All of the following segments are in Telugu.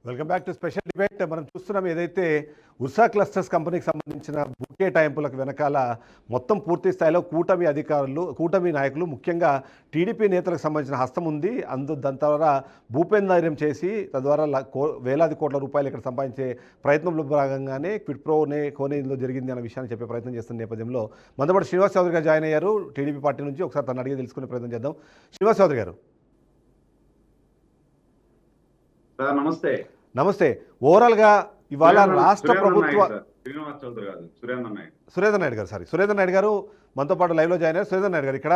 Welcome back to special debate. మనం చూస్తున్నాం ఏదైతే ఉర్సా క్లస్టర్స్ కంపెనీకి సంబంధించిన బుకే టైంపులకు వెనకాల మొత్తం పూర్తి స్థాయిలో కూటమి అధికారులు, కూటమి నాయకులు, ముఖ్యంగా టీడీపీ నేతలకు సంబంధించిన హస్తం ఉంది. దాని ద్వారా భూపేంద్రం చేసి తద్వారా వేలాది కోట్ల రూపాయలు ఇక్కడ సంపాదించే ప్రయత్నంలో భాగంగానే క్విడ్ ప్రోనే కోనేలో జరిగింది అనే విషయాన్ని చెప్పే ప్రయత్నం చేస్తున్న నేపథ్యంలో మనతో శ్రీనివాస్ చౌదరి గారు జాయిన్ అయ్యారు టీడీపీ పార్టీ నుంచి. ఒకసారి తను అడిగి తెలుసుకునే ప్రయత్నం చేద్దాం. శ్రీనివాస్ చౌదరి గారు నమస్తే. నమస్తే. ఓవరాల్గా ఇవాళ రాష్ట్ర ప్రభుత్వ సురేంద్ర నాయుడు గారు సురేంద్ర నాయుడు గారు మనతో పాటు లైవ్లో జాయిన్ అయ్యారు. సురేంద్ర నాయుడు గారు ఇక్కడ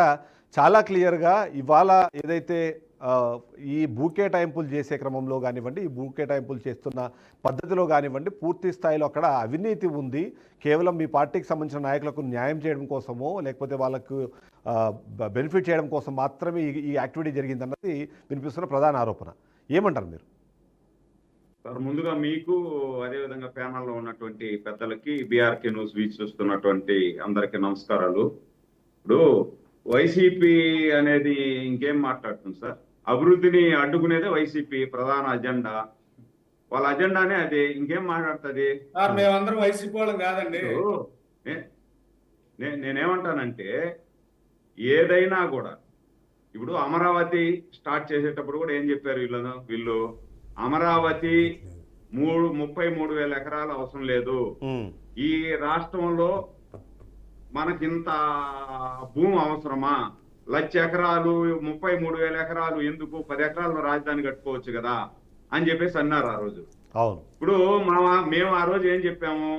చాలా క్లియర్గా ఇవాళ ఏదైతే ఈ బూకే టైంపులు చేసే క్రమంలో కానివ్వండి, ఈ బూకే టైంపులు చేస్తున్న పద్ధతిలో కానివ్వండి, పూర్తి స్థాయిలో అక్కడ అవినీతి ఉంది. కేవలం మీ పార్టీకి సంబంధించిన నాయకులకు న్యాయం చేయడం కోసమో లేకపోతే వాళ్ళకు బెనిఫిట్ చేయడం కోసం మాత్రమే ఈ యాక్టివిటీ జరిగిందన్నది వినిపిస్తున్న ప్రధాన ఆరోపణ. ఏమంటారు మీరు? సార్, ముందుగా మీకు అదేవిధంగా ప్యానల్లో ఉన్నటువంటి పెద్దలకి, బీఆర్కే న్యూస్ వీక్షిస్తున్నటువంటి అందరికీ నమస్కారాలు. ఇప్పుడు వైసీపీ అనేది ఇంకేం మాట్లాడుతుంది సార్? అభివృద్ధిని అడ్డుకునేదే వైసీపీ ప్రధాన అజెండా. వాళ్ళ అజెండానే అది. ఇంకేం మాట్లాడుతుంది? మేమందరం వైసీపీ వాళ్ళం కాదండి. నేనేమంటానంటే, ఏదైనా కూడా ఇప్పుడు అమరావతి స్టార్ట్ చేసేటప్పుడు కూడా ఏం చెప్పారు వీళ్ళు అమరావతి 33,000 ఎకరాలు అవసరం లేదు, ఈ రాష్ట్రంలో మనకింత భూమి అవసరమా, 1,00,000 ఎకరాలు 33,000 ఎకరాలు ఎందుకు, 10 ఎకరాల్లో రాజధాని కట్టుకోవచ్చు కదా అని చెప్పేసి అన్నారు ఆ రోజు. ఇప్పుడు మేము ఆ రోజు ఏం చెప్పాము,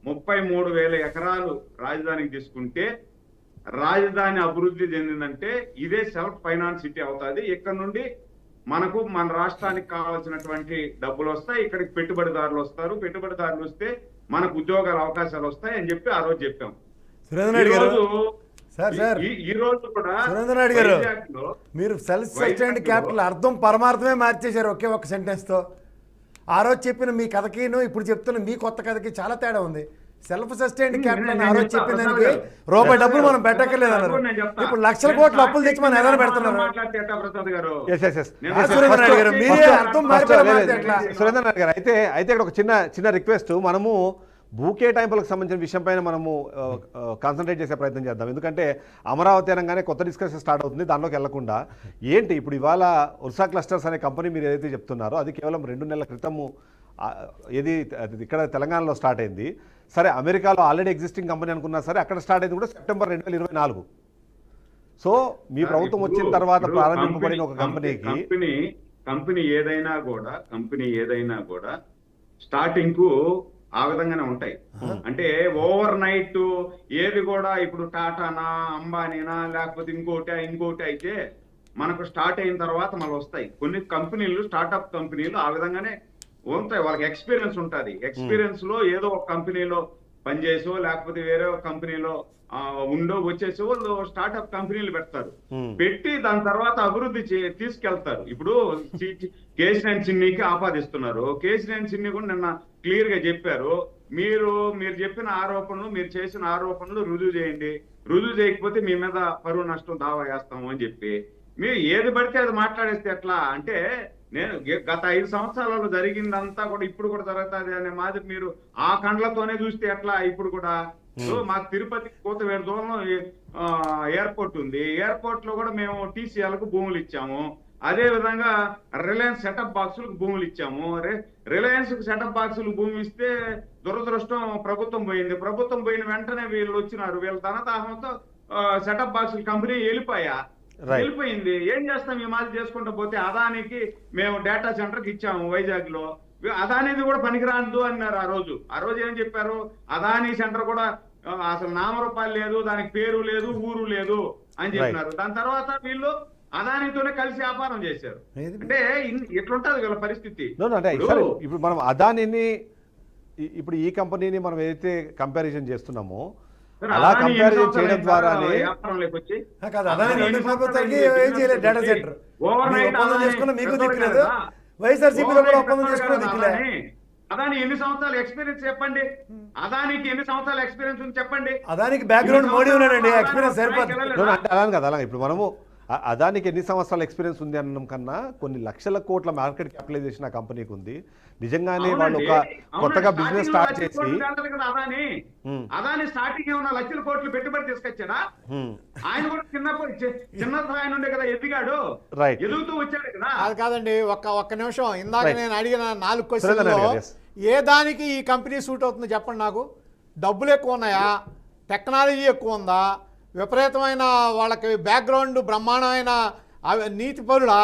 33,000 ఎకరాలు రాజధానికి తీసుకుంటే రాజధాని అభివృద్ధి చెందిందంటే ఇదే సెల్ఫ్ ఫైనాన్స్ సిటీ అవుతుంది. ఇక్కడ నుండి మనకు మన రాష్ట్రానికి కావాల్సినటువంటి డబ్బులు వస్తాయి, ఇక్కడికి పెట్టుబడిదారులు వస్తారు, పెట్టుబడిదారులు వస్తే మనకు ఉద్యోగాల అవకాశాలు వస్తాయి అని చెప్పి ఆ రోజు చెప్పాం. ఈ రోజు కూడా సురేంద్ర నాయుడు గారు, మీరు సెల్ఫ్ సస్టైన్డ్ క్యాపిటల్ అర్థం పరమార్థమే మార్చేశారు ఒకే ఒక్క సెంటెన్స్ తో. ఆ రోజు చెప్పిన మీ కథకిను ఇప్పుడు చెప్తున్న మీ కొత్త కథకి చాలా తేడా ఉంది. సెల్ఫ్ సస్టైన్డ్ క్యాపిటల్ ఆ రోజు చెప్పిన దానికి రూపాయి డబ్బులు మనం పెట్టక్కర్లేదు అన్నారు. ఇప్పుడు లక్షల కోట్ల అప్పులు తెచ్చి మనం ఎదురు పెడుతున్నారు. సురేంద్ర నాయుడు గారు, అయితే ఇక్కడ ఒక చిన్న రిక్వెస్ట్. మనము బూకే టైంపులకు సంబంధించిన విషయం పైన మనము కాన్సన్ట్రేట్ చేసే ప్రయత్నం చేద్దాం. ఎందుకంటే అమరావతి అనగానే కొత్త డిస్కషన్ స్టార్ట్ అవుతుంది. దానిలోకి వెళ్లకుండా ఏంటి ఇప్పుడు ఇవాళ ఉర్సా క్లస్టర్స్ అనే కంపెనీ మీరు ఏదైతే చెప్తున్నారో అది కేవలం 2 నెలల క్రితము ఇక్కడ తెలంగాణలో స్టార్ట్ అయింది. సరే, అమెరికాలో ఆల్రెడీ ఎగ్జిస్టింగ్ కంపెనీ అనుకున్నా సరే, అక్కడ స్టార్ట్ అయింది కూడా సెప్టెంబర్ 2024. సో మీ ప్రభుత్వం వచ్చిన తర్వాత ప్రారంభింపబడిన ఒక కంపెనీ ఏదైనా కూడా స్టార్టింగ్ కు ఆ విధంగానే ఉంటాయి. అంటే ఓవర్ నైట్ ఏది కూడా ఇప్పుడు టాటానా, అంబానీనా, లేకపోతే ఇంకోటి అయితే మనకు స్టార్ట్ అయిన తర్వాత మళ్ళీ వస్తాయి. కొన్ని కంపెనీలు, స్టార్ట్అప్ కంపెనీలు ఆ విధంగానే ఉంటాయి. వాళ్ళకి ఎక్స్పీరియన్స్ ఉంటుంది. ఎక్స్పీరియన్స్ లో ఏదో ఒక కంపెనీలో పనిచేసో లేకపోతే వేరే ఒక కంపెనీలో వచ్చేసి వాళ్ళు స్టార్ట్అప్ కంపెనీలు పెడతారు. పెట్టి దాని తర్వాత అభివృద్ధి తీసుకెళ్తారు. ఇప్పుడు కేశినేని చిన్నికి ఆపాదిస్తున్నారు. కేశినేని చిన్ని కూడా నిన్న క్లియర్ గా చెప్పారు, మీరు చెప్పిన ఆరోపణలు, మీరు చేసిన ఆరోపణలు రుజువు చేయండి, రుజువు చేయకపోతే మీ మీద పరువు నష్టం దావా వేస్తాము అని చెప్పి మీరు ఏది పడితే అది మాట్లాడేస్తే ఎట్లా? అంటే నేను గత 5 సంవత్సరాలలో జరిగిందంతా కూడా ఇప్పుడు కూడా జరుగుతుంది అనే మాదిరి మీరు ఆ కండ్లతోనే చూస్తే ఎట్లా? ఇప్పుడు కూడా మాకు తిరుపతి కోతవేడు దూరంలో ఎయిర్పోర్ట్ ఉంది. ఎయిర్పోర్ట్ లో కూడా మేము టీసీఎల్కు భూములు ఇచ్చాము. అదే విధంగా రిలయన్స్ సెటప్ బాక్సులకు భూములు ఇచ్చాము. రిలయన్స్ సెటప్ బాక్సులకు భూమి ఇస్తే దురదృష్టం ప్రభుత్వం పోయింది. ప్రభుత్వం పోయిన వెంటనే వీళ్ళు వచ్చినారు. వీళ్ళ ధనదాహంతో సెటప్ బాక్సుల కంపెనీ వెళ్ళిపోయింది. ఏం చేస్తాం? ఈ మాది చేసుకుంటూ పోతే అదానికి మేము డేటా సెంటర్కి ఇచ్చాము వైజాగ్ లో. అదానిది కూడా పనికిరాదు అన్నారు ఆ రోజు ఏం చెప్పారు? అదానీ సెంటర్ కూడా అసలు నామరూపాలు లేదు, దానికి పేరు లేదు, ఊరు లేదు అని చెప్పినారు. దాని తర్వాత వీళ్ళు అదానితోనే కలిసి వ్యాపారం చేశారు. అంటే ఎట్లుంటది వీళ్ళ పరిస్థితి. ఇప్పుడు మనం అదానిని, ఇప్పుడు ఈ కంపెనీని మనం ఏదైతే కంపారిజన్ చేస్తున్నామో అలా కంపారిజన్ చేయడం ద్వారానే అదాని ఎన్ని సంవత్సరాలు ఎక్స్పీరియన్స్ చెప్పండి. అదానికి ఎన్ని సంవత్సరాల ఎక్స్పీరియన్స్ ఉంది చెప్పండి. అదానికి బ్యాక్గ్రౌండ్ మోడీ ఉన్నాడండి, ఎక్స్పీరియన్స్ సరిపోతుంది. అలాగే కదా. ఇప్పుడు మనము అదానికి ఎన్ని సంవత్సరాల ఎక్స్పీరియన్స్ ఉంది అన్నం కన్నా కొన్ని లక్షల కోట్ల మార్కెట్ క్యాపిటలైజేషన్ ఆ కంపెనీకి ఉంది. నిజంగానే వాళ్ళు ఒక కొత్తగా బిజినెస్ స్టార్ట్ చేసి అదాని స్టార్టింగ్ ఏమన్నా లక్షల కోట్లు పెట్టుబడి తీసుకొచ్చాడా? ఆయన కూడా చిన్న స్థాయి నుండే కదా ఎదిగాడు, రైట్ ఎదుగుతూ వచ్చాడు కదా. అది కాదండి, ఒక్క నిమిషం. ఇందాక Right. నేను అడిగిన 4 సురేందర్ క్వశ్చన్లో గారు, yes. ఏ దానికి ఈ కంపెనీ సూట్ అవుతుందో చెప్పండి నాకు. డబ్బులు ఎక్కువ ఉన్నాయా, టెక్నాలజీ ఎక్కువ ఉందా, విపరీతమైన వాళ్ళకి బ్యాక్గ్రౌండ్ బ్రహ్మాండమైన నీతి పరులా,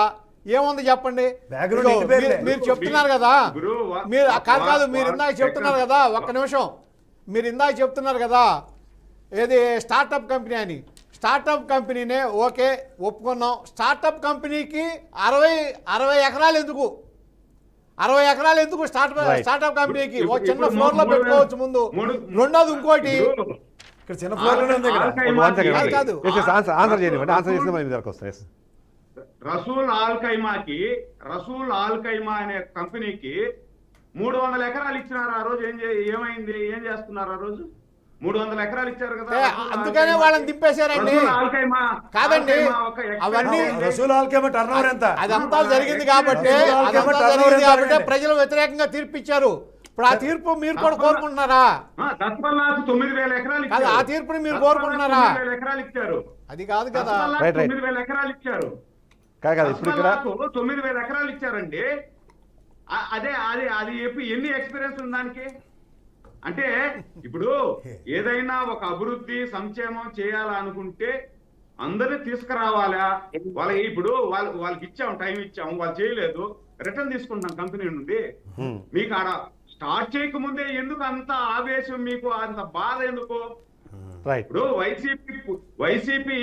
ఏముంది చెప్పండి. Background ఇదిగో, ఇంటి పేర్లే. మీరు చెప్తున్నారు కదా, మీరు కాదు మీరు ఇందాక చెప్తున్నారు కదా, ఒక్క నిమిషం. మీరు ఇందాక చెప్తున్నారు కదా ఏది స్టార్టప్ కంపెనీ అని. స్టార్టప్ కంపెనీనే ఓకే ఒప్పుకున్నాం. స్టార్టప్ కంపెనీకి 60 ఎకరాలు ఎందుకు? 60 ఎకరాలు ఎందుకు Right. స్టార్టప్ కంపెనీకి? ఓ చిన్న ఇప్పుడు ఫ్లోర్ లో పెట్టుకోవచ్చు ముందు. రెండోది ఇంకోటి, ఇక్కడ చిన్న ఫ్లోర్లోనే ఉంది ఇక్కడ. కాదు. ఆన్సర్ చేయండి, ఆన్సర్ చేసిన మన దగ్గరకు వస్తాం. Yes. రసూల్ ఆల్ ఖైమా అనే కంపెనీకి 300 ఎకరాలు ఇచ్చినారు. ఆ రోజు ఏమైంది, ఏం చేస్తున్నారు? ఆ రోజు 300 ఎకరాలు ఇచ్చారు కదా. అందుకనే వాళ్ళని దింపేశారండి. కాదండి, అవన్నీ రసూల్ ఆల్కేమో టర్నోవర్ ఎంత? అదంతా జరిగింది కాబట్టి ప్రజలు వ్యతిరేకంగా తీర్పు ఇచ్చారు. ఇప్పుడు ఆ తీర్పు మీరు కూడా కోరుకుంటున్నారా? దస్మల్లాకు 9,000 ఎకరాలు కాదు, ఇచ్చారు. ఆ తీర్పుని మీరు కోరుకుంటున్నారా? 9,000 ఎకరాలు ఇచ్చారు. అది కాదు కదా. దస్మల్లాకు Right, right. 9,000 ఎకరాలు ఇచ్చారు. కాదు ఇప్పుడు ఇక్కడ 9,000 ఎకరాలు ఇచ్చారండి. అది ఎన్ని ఎక్స్పీరియన్స్ ఉంది దానికి? అంటే ఇప్పుడు ఏదైనా ఒక అభివృద్ధి సంక్షేమం చేయాలనుకుంటే అందరినీ తీసుకురావాలా? వాళ్ళకి ఇప్పుడు వాళ్ళకి ఇచ్చాం, టైం ఇచ్చాం, వాళ్ళు చేయలేదు, రిటర్న్ తీసుకుంటాం కంపెనీ నుండి. మీకు ఆడ స్టార్ట్ చేయకముందే ఎందుకు అంత ఆవేశం, మీకు అంత బాధ ఎందుకు? రైట్ ఇప్పుడు వైసీపీ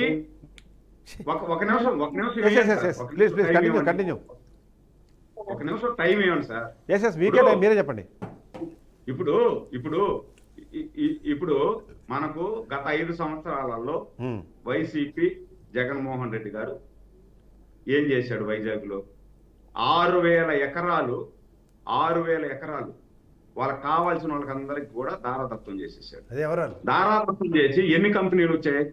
ఒక నిమిషం ప్లీజ్ కంటిన్యూ. ఒక నిమిషం టైం ఇవ్వండి సార్. ఎస్ మీకే టైం, మీరే చెప్పండి. ఇప్పుడు మనకు గత 5 సంవత్సరాలలో వైసీపీ జగన్మోహన్ రెడ్డి గారు ఏం చేశాడు? వైజాగ్ లో 6,000 ఎకరాలు వాళ్ళకి కావాల్సిన వాళ్ళకి అందరికి కూడా దారాదత్తం చేసేసాడు. అదే ఎవరు దారాదత్తం చేసి ఎన్ని కంపెనీలు వచ్చాయి?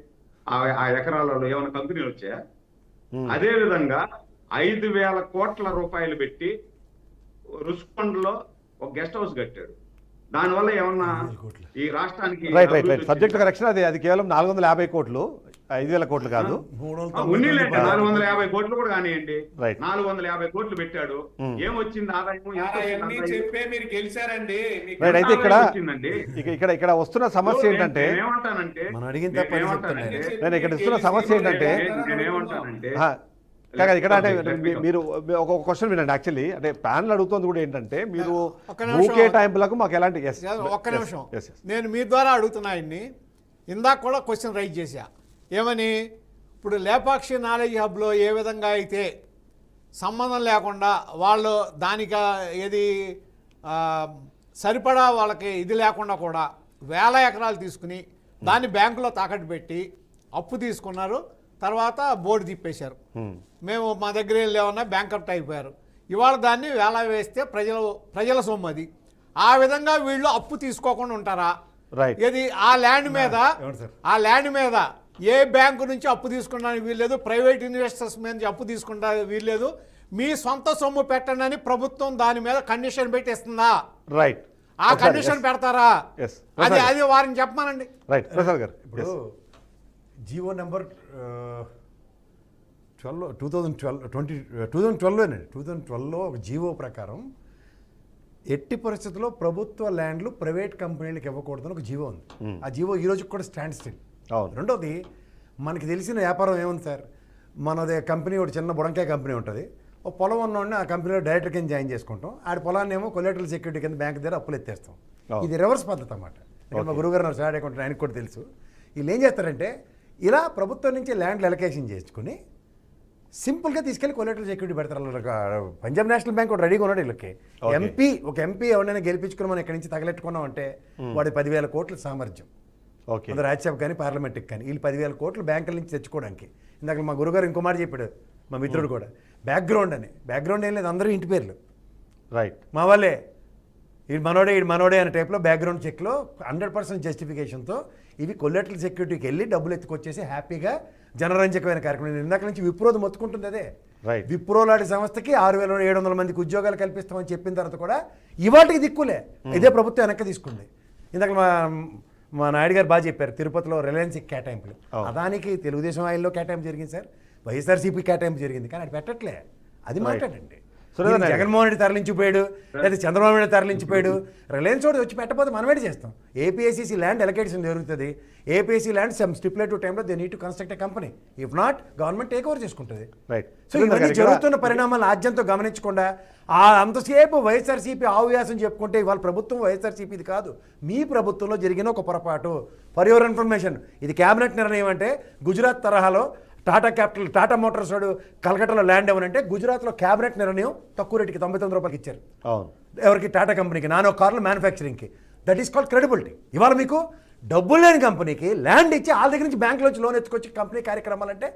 ఆ ఎకరాలలో ఏమైనా కంపెనీలు వచ్చాయా? అదే విధంగా 5,000 కోట్ల రూపాయలు పెట్టి రుషికొండలో ఒక గెస్ట్ హౌస్ కట్టాడు. దానివల్ల ఏమన్నా ఈ రాష్ట్రానికి రైట్ సబ్జెక్ట్ కరెక్షన్. అది కేవలం 450 కోట్లు, 5,000 కోట్లు కాదు. 450 కోట్లు కూడా కానివ్వండి. Right. 450 కోట్లు పెట్టాడు. ఏమొచ్చింది ఆదాయం? అవన్నీ చెప్పే మీరు గెలిచారండి. మీకు రైట్ అయితే ఇక్కడ వచ్చిందండి. ఇక్కడ వస్తున్న సమస్య ఏంటంటే, నేనేమంటానంటే మనం అడిగిన తప్ప నేను ఇక్కడ ఇస్తున్న సమస్య ఏంటంటే కాదు ఇక్కడ అంటే మీరు ఒక క్వశ్చన్ వినండి. యాక్చువల్లీ అంటే ప్యానల్ అడుగుతుంది కూడా ఏంటంటే, మీరు ఊకే టైంలకు మాకు ఎలాంటి ఒక్క నిమిషం, నేను మీ ద్వారా అడుగుతున్నా ఆయన్ని. ఇందాక కూడా క్వశ్చన్ రైజ్ చేశా. ఏమని? ఇప్పుడు లేపాక్షి నాలెడ్జ్ హబ్లో ఏ విధంగా అయితే సంబంధం లేకుండా వాళ్ళు దానికి ఏది సరిపడా వాళ్ళకి ఇది లేకుండా కూడా 1,000 ఎకరాలు తీసుకుని దాన్ని బ్యాంకులో తాకట్టు పెట్టి అప్పు తీసుకున్నారు. తర్వాత బోర్డు తిప్పేశారు. మేము మా దగ్గర లేవన్నా బ్యాంకప్ట్ అయిపోయారు. ఇవాళ దాన్ని వేలా వేస్తే ప్రజల సొమ్ము అది. ఆ విధంగా వీళ్ళు అప్పు తీసుకోకుండా ఉంటారా? ఏది ఆ ల్యాండ్ మీద ఏ బ్యాంకు నుంచి అప్పు తీసుకున్నానికి వీల్లేదు, ప్రైవేట్ ఇన్వెస్టర్స్ మీద నుంచి అప్పు తీసుకుంటా వీల్లేదు. మీ సొంత సొమ్ము పెట్టండి అని ప్రభుత్వం దాని మీద కండిషన్ పెట్టి ఇస్తుందా? రైట్, ఆ కండిషన్ పెడతారా? అది వారిని చెప్పమానండి. రైట్ ప్రసాద్ గారు. ఇప్పుడు జీవో నెంబర్ 2012లో ఒక జీవో ప్రకారం ఎట్టి పరిస్థితుల్లో ప్రభుత్వ ల్యాండ్లు ప్రైవేట్ కంపెనీలకు ఇవ్వకూడదని ఒక జీవో ఉంది. ఆ జీవో ఈ రోజుకి కూడా స్టాండ్ స్టిల్. రెండోది, మనకి తెలిసిన వ్యాపారం ఏముంది సార్? మనది కంపెనీ, ఒకటి చిన్న బుడంకాయ కంపెనీ ఉంటుంది. ఒక పొలం ఉన్నోడిని ఆ కంపెనీలో డైరెక్టర్ కింద జాయిన్ చేసుకుంటాం. ఆడి పొలాన్ని ఏమో కొలేటరల్ సెక్యూరిటీ కింద బ్యాంక్ దగ్గర అప్పులు ఎత్తేస్తాం. ఇది రివర్స్ పద్ధతి అన్నమాట. మా గురువుగారు నా చార్ట్ అకౌంట్, ఆయనకు కూడా తెలుసు. వీళ్ళు ఏం చేస్తారంటే, ఇలా ప్రభుత్వం నుంచి ల్యాండ్లు ఎలకేషన్ చేసుకుని సింపుల్గా తీసుకెళ్ళి కొలేటరల్ సెక్యూరిటీ పెడతారు. పంజాబ్ నేషనల్ బ్యాంక్ ఒకటి రెడీగా ఉన్నాడు వీళ్ళకి. ఒక ఎంపీ ఎవరైనా గెలిపించుకుని మనం ఇక్కడి నుంచి తగలెట్టుకున్నాం అంటే వాడి 10,000 కోట్ల సామర్థ్యం. రాజ్యసభ కానీ పార్లమెంట్కి కానీ వీళ్ళు 10,000 కోట్లు బ్యాంకుల నుంచి తెచ్చుకోవడానికి. ఇందాక మా గురుగారు ఇంకో మాట చెప్పాడు, మా మిత్రుడు కూడా. బ్యాక్గ్రౌండ్ ఏం లేదు, అందరూ ఇంటి పేర్లు. రైట్, మా వాళ్ళే ఈడు మనోడే అనే టైప్లో బ్యాక్గ్రౌండ్ చెక్లో 100% జస్టిఫికేషన్తో ఇవి కొలేటరల్ సెక్యూరిటీకి వెళ్ళి డబ్బులు ఎత్తుకొచ్చేసి హ్యాపీగా జనరంజకమైన కార్యక్రమం. నేను ఇందాక నుంచి విప్రోది మొత్తుకుంటుంది అదే. రైట్. విప్రో లాంటి సంస్థకి 6,700 మందికి ఉద్యోగాలు కల్పిస్తామని చెప్పిన తర్వాత కూడా ఇవాటికి దిక్కులే. ఇదే ప్రభుత్వం వెనక్కి తీసుకుంది. ఇందాక మా నాయుడు గారు బాగా చెప్పారు, తిరుపతిలో రిలయన్స్ కేటాయింపులు. అదానికి తెలుగుదేశం ఆయిల్లో కేటాయింపు జరిగింది సార్, వైఎస్ఆర్సీపీ కేటాయింపు జరిగింది, కానీ అది పెట్టట్లే. అది మాట్లాడండి. సురేంద్ర జగన్మోహన్ రెడ్డి తరలించిపోయాడు, లేదా చంద్రబాబు నాయుడు తరలించిపోయాడు. రిలయన్స్ వాడు వచ్చి పెట్టకపోతే మనమేటి చేస్తాం? ఏపీఐసీసీ ల్యాండ్ ఎలకేషన్ జరుగుతుంది. ఏపీఐసీ ల్యాండ్ సమ్ స్టిపులేటివ్ టైంలో they need to construct a company. If not government take over చేసుకుంటుంది. రైట్. సో ఇవన్నీ జరుగుతున్న పరిణామాలను ఆద్యంతో గమనించకుండా అంతసేపు వైఎస్ఆర్సీపీ ఆవ్యాసం చెప్పుకుంటే ఇవాళ ప్రభుత్వం వైఎస్ఆర్సీపీది కాదు, మీ ప్రభుత్వంలో జరిగిన ఒక పొరపాటు. ఫర్ యువర్ ఇన్ఫర్మేషన్, ఇది క్యాబినెట్ నిర్ణయం అంటే గుజరాత్ తరహాలో టాటా మోటార్స్ వాడు కలకట్టాలో ల్యాండ్ ఇవ్వనంటే గుజరాత్లో క్యాబినెట్ నిర్ణయం తక్కువ రేటుకి 99 రూపాయలకి ఇచ్చారు. అవును. ఎవరికి? టాటా కంపెనీకి, నానో కార్లు మ్యానుఫ్యాక్చరింగ్కి. That is called credibility. ఇవాళ మీకు డబ్బులు లేని కంపెనీకి ల్యాండ్ ఇచ్చి వాళ్ళ దగ్గర నుంచి బ్యాంకులోంచి లోన్ ఎత్తుకొచ్చి కంపెనీ కార్యక్రమాలంటే,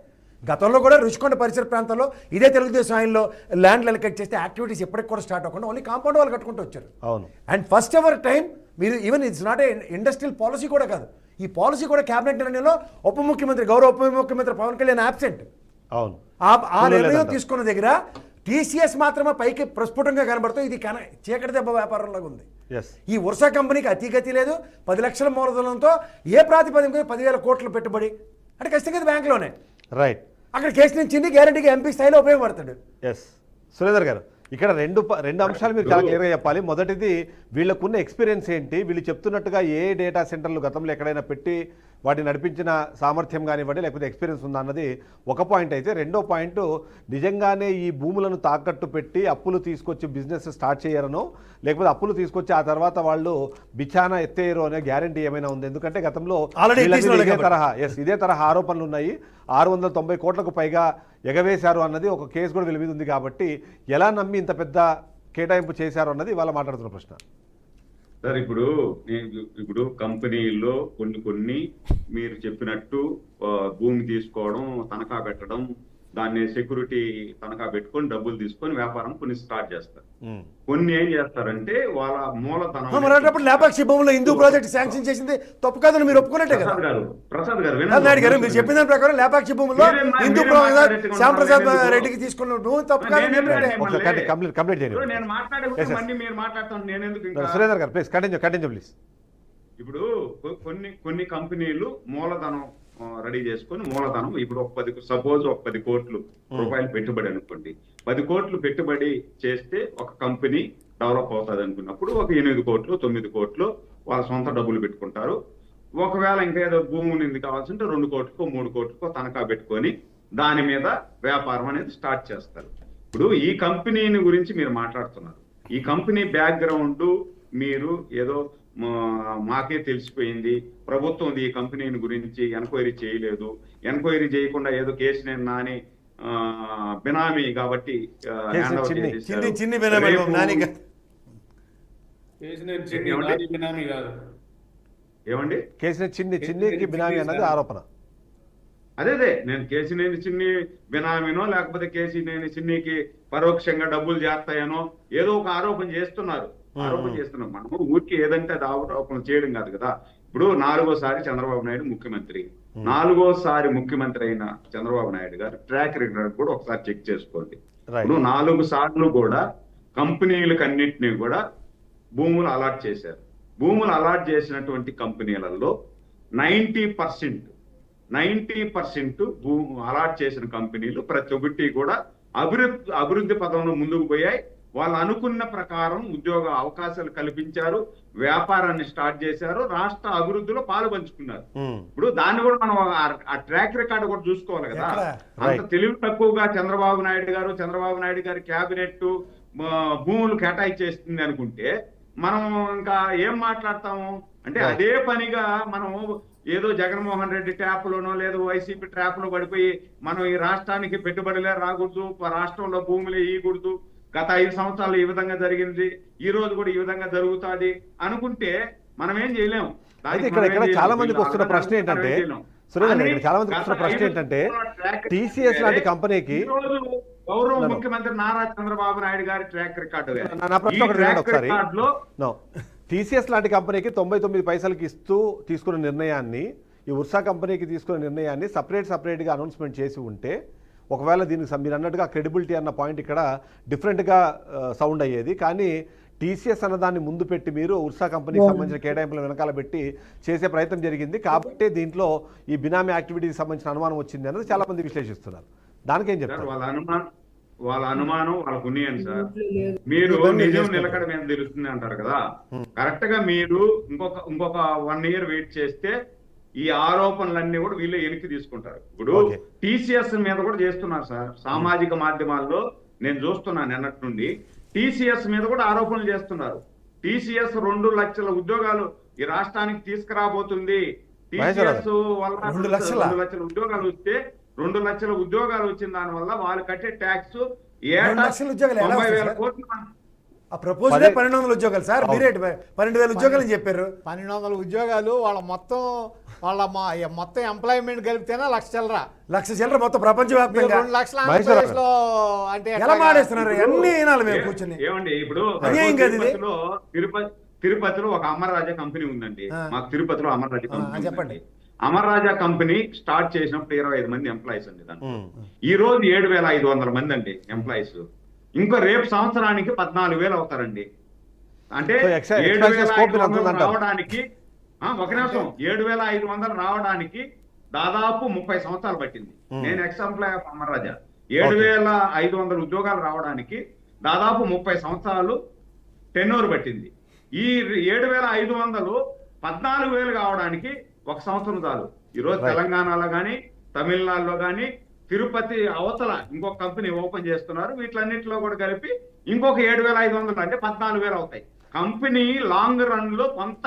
గతంలో కూడా రుషికొండ పరిసర ప్రాంతాల్లో ఇదే తెలుగుదేశం ఆయనలో ల్యాండ్ ఎలకేట్ చేస్తే యాక్టివిటీస్ ఎప్పటికి కూడా స్టార్ట్ అవ్వకుండా ఓన్లీ కాంపౌండ్ వాళ్ళు కట్టుకుంటూ వచ్చారు. అవును. అండ్ ఫస్ట్ ఎవర్ టైం మీరు even it's not a industrial policy కూడా కాదు, ఈ పాలసీ కూడా క్యాబినెట్ నిర్ణయంలో గౌరవ ఉప ముఖ్యమంత్రి పవన్ కళ్యాణ్ యాబ్సెంట్. అవును. ఆ నిర్ణయం తీసుకున్న దగ్గర టీసీఎస్ మాత్రమే పైకి ప్రస్ఫుటంగా కనబడుతూ ఇది చీకటి దెబ్బ వ్యాపారంలాగా ఉంది. ఎస్. ఈ వర్షా కంపెనీకి అతిగతి లేదు. 10 లక్షల మూలధనంతో ఏ ప్రాతిపదిక 10,000 కోట్ల పెట్టుబడి అంటే ఖచ్చితంగా ఇది బ్యాంకులోనే. రైట్. అక్కడ కేసు చిన్ని గ్యారంటీగా ఎంపీ స్థాయిలో ఉపయోగపడతాడు. ఎస్. సురేందర్ గారు, ఇక్కడ రెండు అంశాలు మీరు చాలా క్లియర్గా చెప్పాలి. మొదటిది, వీళ్ళకున్న ఎక్స్పీరియన్స్ ఏంటి, వీళ్ళు చెప్తున్నట్టుగా ఏ డేటా సెంటర్లు గతంలో ఎక్కడైనా పెట్టి వాటిని నడిపించిన సామర్థ్యం కానివ్వండి, లేకపోతే ఎక్స్పీరియన్స్ ఉందా అన్నది ఒక పాయింట్. అయితే రెండో పాయింట్, నిజంగానే ఈ భూములను తాకట్టు పెట్టి అప్పులు తీసుకొచ్చి బిజినెస్ స్టార్ట్ చేయరనో, లేకపోతే అప్పులు తీసుకొచ్చి ఆ తర్వాత వాళ్ళు బిచానా ఎత్తేయరు అనే గ్యారంటీ ఏమైనా ఉంది? ఎందుకంటే గతంలో ఇదే తరహా ఆరోపణలు ఉన్నాయి. 690 కోట్లకు పైగా ఎగవేశారు అన్నది ఒక కేసు కూడా వీళ్ళ మీద ఉంది. కాబట్టి ఎలా నమ్మి ఇంత పెద్ద కేటాయింపు చేశారు అన్నది ఇవాళ మాట్లాడుతున్న ప్రశ్న. సార్, ఇప్పుడు కంపెనీల్లో కొన్ని మీరు చెప్పినట్టు భూమి తీసుకోవడం, తనఖా పెట్టడం, దాన్ని సెక్యూరిటీ తనఖా పెట్టుకొని డబ్బులు తీసుకొని వ్యాపారం కొన్ని స్టార్ట్ చేస్తారు. కొన్ని ఏం చేస్తారంటే వాళ్ళ మూలధనం లేపాక్షి భూములో హిందూ ప్రాజెక్ట్ శాంక్షన్ చేసింది తప్పు కాదని మీరు ఒప్పుకున్నట్టే కదా ప్రసాద్ గారు. నాయుడు గారు, మీరు చెప్పిన దాని ప్రకారం లేపాక్షి భూములో హిందూ శ్యాంప్రసాద్ రెడ్డికి తీసుకున్న భూమి తప్పు కాదని కంప్లీట్ చేయండి. నేను మాట్లాడే మళ్ళీ మీరు మాట్లాడుతాను, నేను ఎందుకు? సురేందర్ గారు ప్లీజ్ కంటిన్యూ ప్లీజ్. ఇప్పుడు కొన్ని కంపెనీలు మూలధనం రెడీ చేసుకొని మూలధనం ఇప్పుడు సపోజ్ ఒక 10 కోట్లు రూపాయలు పెట్టుబడి అనుకోండి. 10 కోట్లు పెట్టుబడి చేస్తే ఒక కంపెనీ డెవలప్ అవుతుంది అనుకున్నప్పుడు ఒక 8 కోట్లు 9 కోట్లు వాళ్ళ సొంత డబ్బులు పెట్టుకుంటారు. ఒకవేళ ఇంకా ఏదో భూమి ఉంది కావాల్సింటే 2 కోట్లకో 3 కోట్లకో తనఖా పెట్టుకొని దాని మీద వ్యాపారం అనేది స్టార్ట్ చేస్తారు. ఇప్పుడు ఈ కంపెనీని గురించి మీరు మాట్లాడుతున్నారు. ఈ కంపెనీ బ్యాక్గ్రౌండ్ మీరు ఏదో మాకే తెలిసిపోయింది, ప్రభుత్వం ఈ కంపెనీని గురించి ఎంక్వైరీ చేయలేదు, ఎంక్వైరీ చేయకుండా ఏదో కేసినేని నాని బినామీ కాబట్టి ఏమండి చిన్నికి బినామీ అన్నది ఆరోపణ. అదే నేను కేసినేని చిన్ని బినామీనో లేకపోతే కేసినేని చిన్నికి పరోక్షంగా డబ్బులు చేస్తాయనో ఏదో ఒక ఆరోపణ చేస్తున్నారు. మనము ఊరికి ఏదంటే అది ఆరోపణ చేయడం కాదు కదా. ఇప్పుడు 4వ సారి చంద్రబాబు నాయుడు ముఖ్యమంత్రి. 4వ సారి ముఖ్యమంత్రి అయిన చంద్రబాబు నాయుడు గారు ట్రాక్ రికార్డ్ కూడా ఒకసారి చెక్ చేసుకోండి. ఇప్పుడు 4 సార్లు కూడా కంపెనీలకు అన్నింటినీ కూడా భూములు అలాట్ చేశారు. భూములు అలాట్ చేసినటువంటి కంపెనీలలో 90% అలాట్ చేసిన కంపెనీలు ప్రతి ఒక్కటి కూడా అభివృద్ధి పదంలో ముందుకు పోయాయి. వాళ్ళు అనుకున్న ప్రకారం ఉద్యోగ అవకాశాలు కల్పించారు, వ్యాపారాన్ని స్టార్ట్ చేశారు, రాష్ట్ర అభివృద్ధిలో పాలు పంచుకున్నారు. ఇప్పుడు దాన్ని కూడా మనం ఆ ట్రాక్ రికార్డు కూడా చూసుకోవాలి కదా. అంత తెలివి తక్కువగా చంద్రబాబు నాయుడు గారి క్యాబినెట్ భూములు కేటాయించేస్తుంది అనుకుంటే మనం ఇంకా ఏం మాట్లాడతాము అంటే, అదే పనిగా మనం ఏదో జగన్మోహన్ రెడ్డి ట్యాప్లోనో లేదా వైసీపీ ట్రాప్ లో పడిపోయి మనం ఈ రాష్ట్రానికి పెట్టుబడులే రాకూడదు, రాష్ట్రంలో భూములే ఇవ్వకూడదు, గత 5 సంవత్సరాలు ఈ విధంగా జరిగింది, ఈ రోజు కూడా ఈ విధంగా జరుగుతుంది అనుకుంటే మనం ఏం చేయలేము. చాలా మందికి వస్తున్న ప్రశ్న ఏంటంటే, టీసీఎస్ లాంటి కంపెనీకి గౌరవ ముఖ్యమంత్రి నారా చంద్రబాబు నాయుడు గారి ట్రాక్ రికార్డు టీసీఎస్ లాంటి కంపెనీకి 99 పైసలకి ఇస్తూ తీసుకున్న నిర్ణయాన్ని ఈ ఉర్సా కంపెనీకి తీసుకున్న నిర్ణయాన్ని సపరేట్గా అనౌన్స్మెంట్ చేసి ఉంటే ఒకవేళ దీనికి మీరు అన్నట్టుగా క్రెడిబిలిటీ అన్న పాయింట్ ఇక్కడ డిఫరెంట్గా సౌండ్ అయ్యేది. కానీ టీసీఎస్ అన్నదాన్ని ముందు పెట్టి మీరు ఉర్సా కంపెనీకి సంబంధించిన కేటాయింపుల వెనకాల పెట్టి చేసే ప్రయత్నం జరిగింది కాబట్టి దీంట్లో ఈ బినామీ యాక్టివిటీకి సంబంధించిన అనుమానం వచ్చింది అన్నది చాలా మంది విశ్లేషిస్తున్నారు. దానికేం చెప్తారు? వాళ్ళ అనుమానం వాళ్ళకు ఉన్నాయని సార్. మీరు నిజం నిలకడ మీద తెలుస్తుంది అంటారు కదా, కరెక్ట్ గా మీరు ఇంకొక 1 year వెయిట్ చేస్తే ఈ ఆరోపణలన్నీ కూడా వీళ్ళు వెనక్కి తీసుకుంటారు. ఇప్పుడు టీసీఎస్ మీద కూడా చేస్తున్నారు సార్, సామాజిక మాధ్యమాల్లో నేను చూస్తున్నాను నిన్నటి నుండి. టీసీఎస్ మీద కూడా ఆరోపణలు చేస్తున్నారు. టీసీఎస్ 2 లక్షల ఉద్యోగాలు ఈ రాష్ట్రానికి తీసుకురాబోతుంది. టీసీఎస్ వల్ల 2 లక్షల ఉద్యోగాలు వస్తే 2 లక్షల ఉద్యోగాలు వచ్చిన దాని వల్ల వాళ్ళు కట్టే ట్యాక్స్ 90,000 కోట్లు. ఆ ప్రపోజల్ 1200 ఉద్యోగాలు సార్, మీరే 12,000 ఉద్యోగాలు అని చెప్పారు. 1200 ఉద్యోగాలు వాళ్ళ మొత్తం ఎంప్లాయ్మెంట్ కలిపితేనే 1,00,000 చిల్లర. 1,00,000 చిల్లర మొత్తం ప్రపంచవ్యాప్తంగా 2 లక్షల ఆంధ్రప్రదేశ్ లో అంటే ఎలా మాడేస్తున్నారు? అన్ని వినాలి మేము కూర్చొని. ఏమండి ఇప్పుడు అన్యాయం కదా ఇది. తిరుపతిలో ఒక అమర్రాజా కంపెనీ ఉందండి. మాకు తిరుపతిలో అమర్రాజా కంపెనీ చెప్పండి. అమర్రాజా కంపెనీ స్టార్ట్ చేసినప్పుడు 25 మంది ఎంప్లాయీస్ అండి దాంట్లో. ఈ రోజు 7,500 మంది అండి ఎంప్లాయీస్. ఇంకో రేపు సంవత్సరానికి 14,000 అవుతారండి. అంటే 7,500 రావడానికి ఒక నిమిషం 7,500 రావడానికి దాదాపు 30 సంవత్సరాలు పట్టింది. నేను ఎక్స్ ఎంప్లాయ్ ఆఫ్ అమర్రాజా. 7,500 ఉద్యోగాలు రావడానికి దాదాపు 30 సంవత్సరాలు టెన్యూర్ పట్టింది. ఈ 7,500 14,000 కావడానికి 1 సంవత్సరం చాలు. ఈరోజు తెలంగాణలో కానీ తమిళనాడులో కానీ తిరుపతి అవతల ఇంకొక కంపెనీ ఓపెన్ చేస్తున్నారు. వీటిలన్నింటిలో కూడా కలిపి ఇంకొక 7,500 అంటే 14,000 అవుతాయి. కంపెనీ లాంగ్ రన్ లో కొంత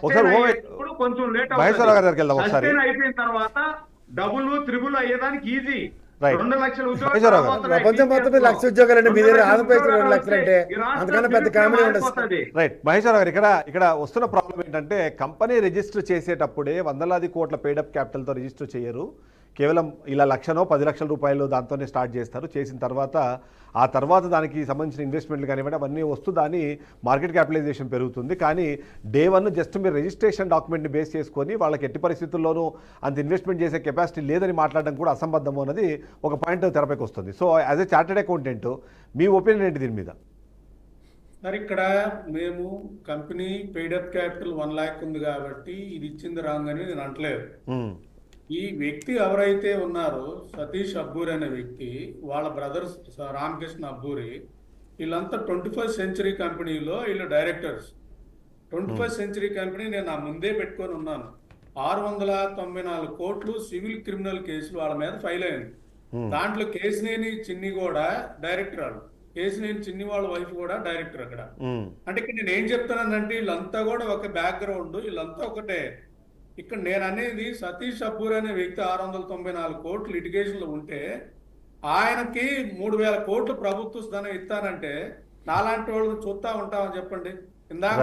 కొంచెం లేట్ అవుతుంది. అయిపోయిన తర్వాత డబుల్ త్రిబుల్ అయ్యేదానికి ఈజీ. 2 లక్షల ఉద్యోగాలు ప్రపంచం మొత్తం 1,00,000 ఉద్యోగాలు అంటే మీ దగ్గర ఆంధ్రప్రదేశ్ 2 లక్షలు అంటే అంతకన్నా పెద్ద కామెడీ ఉండదు. రైట్ మహేశ్వర గారు, ఇక్కడ వస్తున్న ప్రాబ్లం ఏంటంటే కంపెనీ రిజిస్టర్ చేసేటప్పుడే 100,000 కోట్ల పెయిడప్ క్యాపిటల్తో రిజిస్టర్ చేయరు. కేవలం ఇలా 1,00,000 10 లక్షల రూపాయలు దాంతోనే స్టార్ట్ చేస్తారు. చేసిన తర్వాత ఆ తర్వాత దానికి సంబంధించిన ఇన్వెస్ట్మెంట్లు కానివ్వండి అవన్నీ వస్తూ దాని మార్కెట్ క్యాపిటలైజేషన్ పెరుగుతుంది. కానీ డే 1 జస్ట్ మీరు రిజిస్ట్రేషన్ డాక్యుమెంట్ని బేస్ చేసుకొని వాళ్ళకి ఎట్టి పరిస్థితుల్లోనూ అంత ఇన్వెస్ట్మెంట్ చేసే కెపాసిటీ లేదని మాట్లాడడం కూడా అసంబద్ధము అన్నది ఒక పాయింట్ తెరపైకి వస్తుంది. So as a chartered accountant me opinion ఏంటి దీని మీద? మరి ఇక్కడ మేము కంపెనీ పెయిడప్ క్యాపిటల్ 1 lakh ఉంది కాబట్టి ఇది ఇచ్చింది రాంగ్ అని నేను అంటలేదు. ఈ వ్యక్తి ఎవరైతే ఉన్నారో సతీష్ అబ్బూరి అనే వ్యక్తి, వాళ్ళ బ్రదర్స్ రామకృష్ణ అబ్బూరి, వీళ్ళంతా 21st century కంపెనీలో వీళ్ళు డైరెక్టర్స్. 21st century కంపెనీ నేను నా ముందే పెట్టుకొని ఉన్నాను. 694 కోట్లు సివిల్ క్రిమినల్ కేసులు వాళ్ళ మీద ఫైల్ అయింది. దాంట్లో కేసినేని చిన్ని కూడా డైరెక్టర్. వాళ్ళు కేసినేని చిన్ని వాళ్ళ వైఫ్ కూడా డైరెక్టర్ అక్కడ. అంటే ఇక్కడ నేను ఏం చెప్తానంటే వీళ్ళంతా కూడా ఒక బ్యాక్గ్రౌండ్, వీళ్ళంతా ఒకటే. ఇక్కడ నేను అనేది సతీష్ అబ్బూరి అనే వ్యక్తి 694 కోట్లు లిటిగేషన్ లో ఉంటే ఆయనకి 3,000 కోట్లు ప్రభుత్వ ధనం ఇస్తానంటే నాలాంటి వాళ్ళు చూస్తా ఉంటామని చెప్పండి. ఇందాక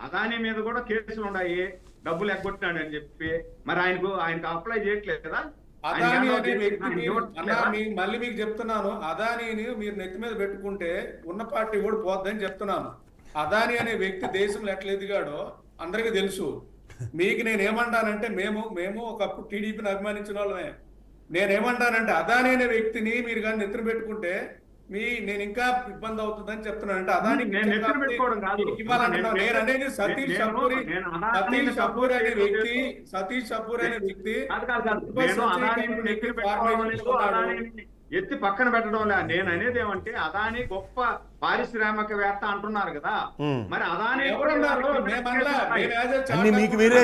అదాని మీద కూడా కేసులు ఉన్నాయి, డబ్బులు ఎగ్గొట్టాడు అని చెప్పి. మరి ఆయనకు అప్లై చేయట్లేదా? అదాని అనే వ్యక్తికి మళ్ళీ మీకు చెప్తున్నాను, అదానిని మీరు నెత్తి మీద పెట్టుకుంటే ఉన్న పార్టీ కూడా పోద్దని చెప్తున్నాను. అదాని అనే వ్యక్తి దేశంలో ఎట్లా ఎదిగాడో అందరికీ తెలుసు. మీకు నేను ఏమంటానంటే మేము ఒకప్పుడు టీడీపీని అభిమానించిన వాళ్ళమే. నేనేమంటానంటే అదాని అనే వ్యక్తిని మీరు కానీ నెత్తిన పెట్టుకుంటే నేను ఇంకా ఇబ్బంది అవుతుందని చెప్తున్నాను. అంటే అదాని నేను అనేది సతీష్ అబ్బూరి అనే వ్యక్తి ఎత్తి పక్కన పెట్టడం లే. నేను అనేది ఏమంటే అదాని గొప్ప పారిశ్రామికవేత్త అంటున్నారు కదా, మరి అదాని మీకు మీరే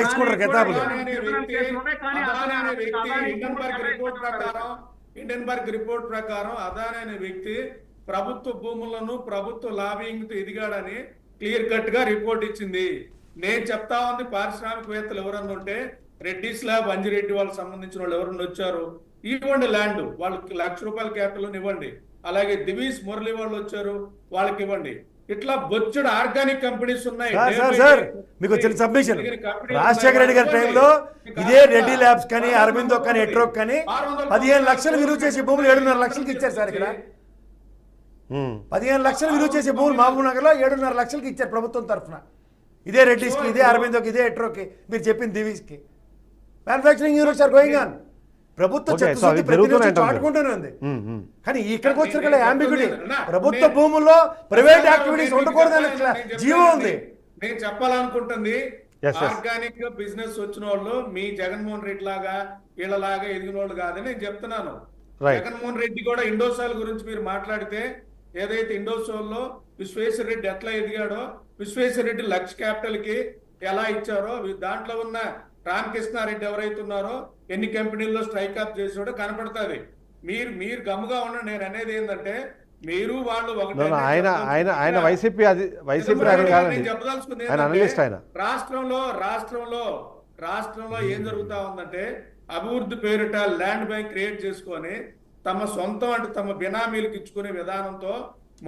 హిండెన్బర్గ్ రిపోర్ట్ ప్రకారం అదాని అనే వ్యక్తి ప్రభుత్వ భూములను ప్రభుత్వ లాబింగ్ తో ఎదిగాడని క్లియర్ కట్ గా రిపోర్ట్ ఇచ్చింది. నేను చెప్తా ఉంది పారిశ్రామికవేత్తలు ఎవరన్నా ఉంటే రెడ్డి స్లాబ్ అంజిరెడ్డి వాళ్ళకి సంబంధించిన వాళ్ళు ఎవరన్నా వచ్చారు, ఇవ్వండి ల్యాండ్, వాళ్ళకి ₹1,00,000 క్యాపిటల్ ఇవ్వండి. అలాగే దివీస్ మురళి వాళ్ళు వచ్చారు, వాళ్ళకి ఇవ్వండి. ఇట్లా బొచ్చుడు ఆర్గానిక్ కంపెనీస్ ఉన్నాయి. మీకు వచ్చిన సబ్మిషన్ రాజశేఖర రెడ్డి గారి టైంలో ఇదే రెడ్డి ల్యాబ్స్ కానీ అరవిందో కానీ ఎట్రోక్ కానీ 15 లక్షలు విలువ చేసే భూములు 7.5 లక్షలకి ఇచ్చారు సార్. ఇక్కడ 15 లక్షలు విలువ చేసే భూములు మహబూబ్ నగర్ లో 7.5 లక్షలకి ఇచ్చారు ప్రభుత్వం తరఫున. ఇదే రెడ్డిస్కి, ఇదే అరవిందోకి, ఇదే ఎట్రోకి, మీరు చెప్పింది దివీస్కి. మ్యానుఫ్యాక్చరింగ్ యూనిట్స్ మీరు చెప్పింది దివీస్కి, మీరు చెప్పింది manufacturing units are going on. ప్రభుత్వ Okay, so చిత్తశుద్ధి అవి ప్రతి జరుగుతూనే నిమిషం ఉంటాయి. చాటుకుంటూనే ఉంది. ఉమ్. కానీ ఇక్కడికి వచ్చిన నేను యాంబిగ్యూటీ, చెప్తుంది ప్రభుత్వ నేను- భూముల్లో ప్రైవేట్ యాక్టివిటీస్ నేను ఉండకూడదని చెప్తాను, జీవో ఉంది. నేను చెప్పాలనుకుంటుంది Yes, yes. ఆర్గానిక్ గా బిజినెస్ వచ్చిన వాళ్ళు మీ జగన్మోహన్ రెడ్డి లాగా వీళ్ళలాగా ఎదిగిన వాళ్ళు కాదని నేను చెప్తున్నాను. Right. జగన్మోహన్ రెడ్డి కూడా ఇండోసాల్ గురించి మీరు మాట్లాడితే ఏదైతే ఇండోసాల్ లో విశ్వేశ్వర రెడ్డి ఎట్లా ఎదిగాడో, విశ్వేశ్వర రెడ్డి లక్ష క్యాపిటల్ కి ఎలా ఇచ్చారో, దాంట్లో ఉన్న రామకృష్ణారెడ్డి ఎవరైతే ఉన్నారో ఎన్ని కంపెనీల్లో స్ట్రైక్ అప్ చేసాడో కనపడుతుంది. మీరు గమ్ముగా ఉండండి. నేను అనేది ఏంటంటే మీరు వాళ్ళు ఒకటి No, no, ఆయన వైసీపీ నాయకుడు కాదండి, నేను చెప్పదలుచుకుంది ఆయన ఏంటంటే, అనలిస్ట్ ఆయన. రాష్ట్రంలో ఏం జరుగుతా ఉందంటే అభివృద్ధి పేరిట ల్యాండ్ బ్యాంక్ క్రియేట్ చేసుకొని తమ సొంతం అంటే తమ బినామీలకు ఇచ్చుకునే విధానంతో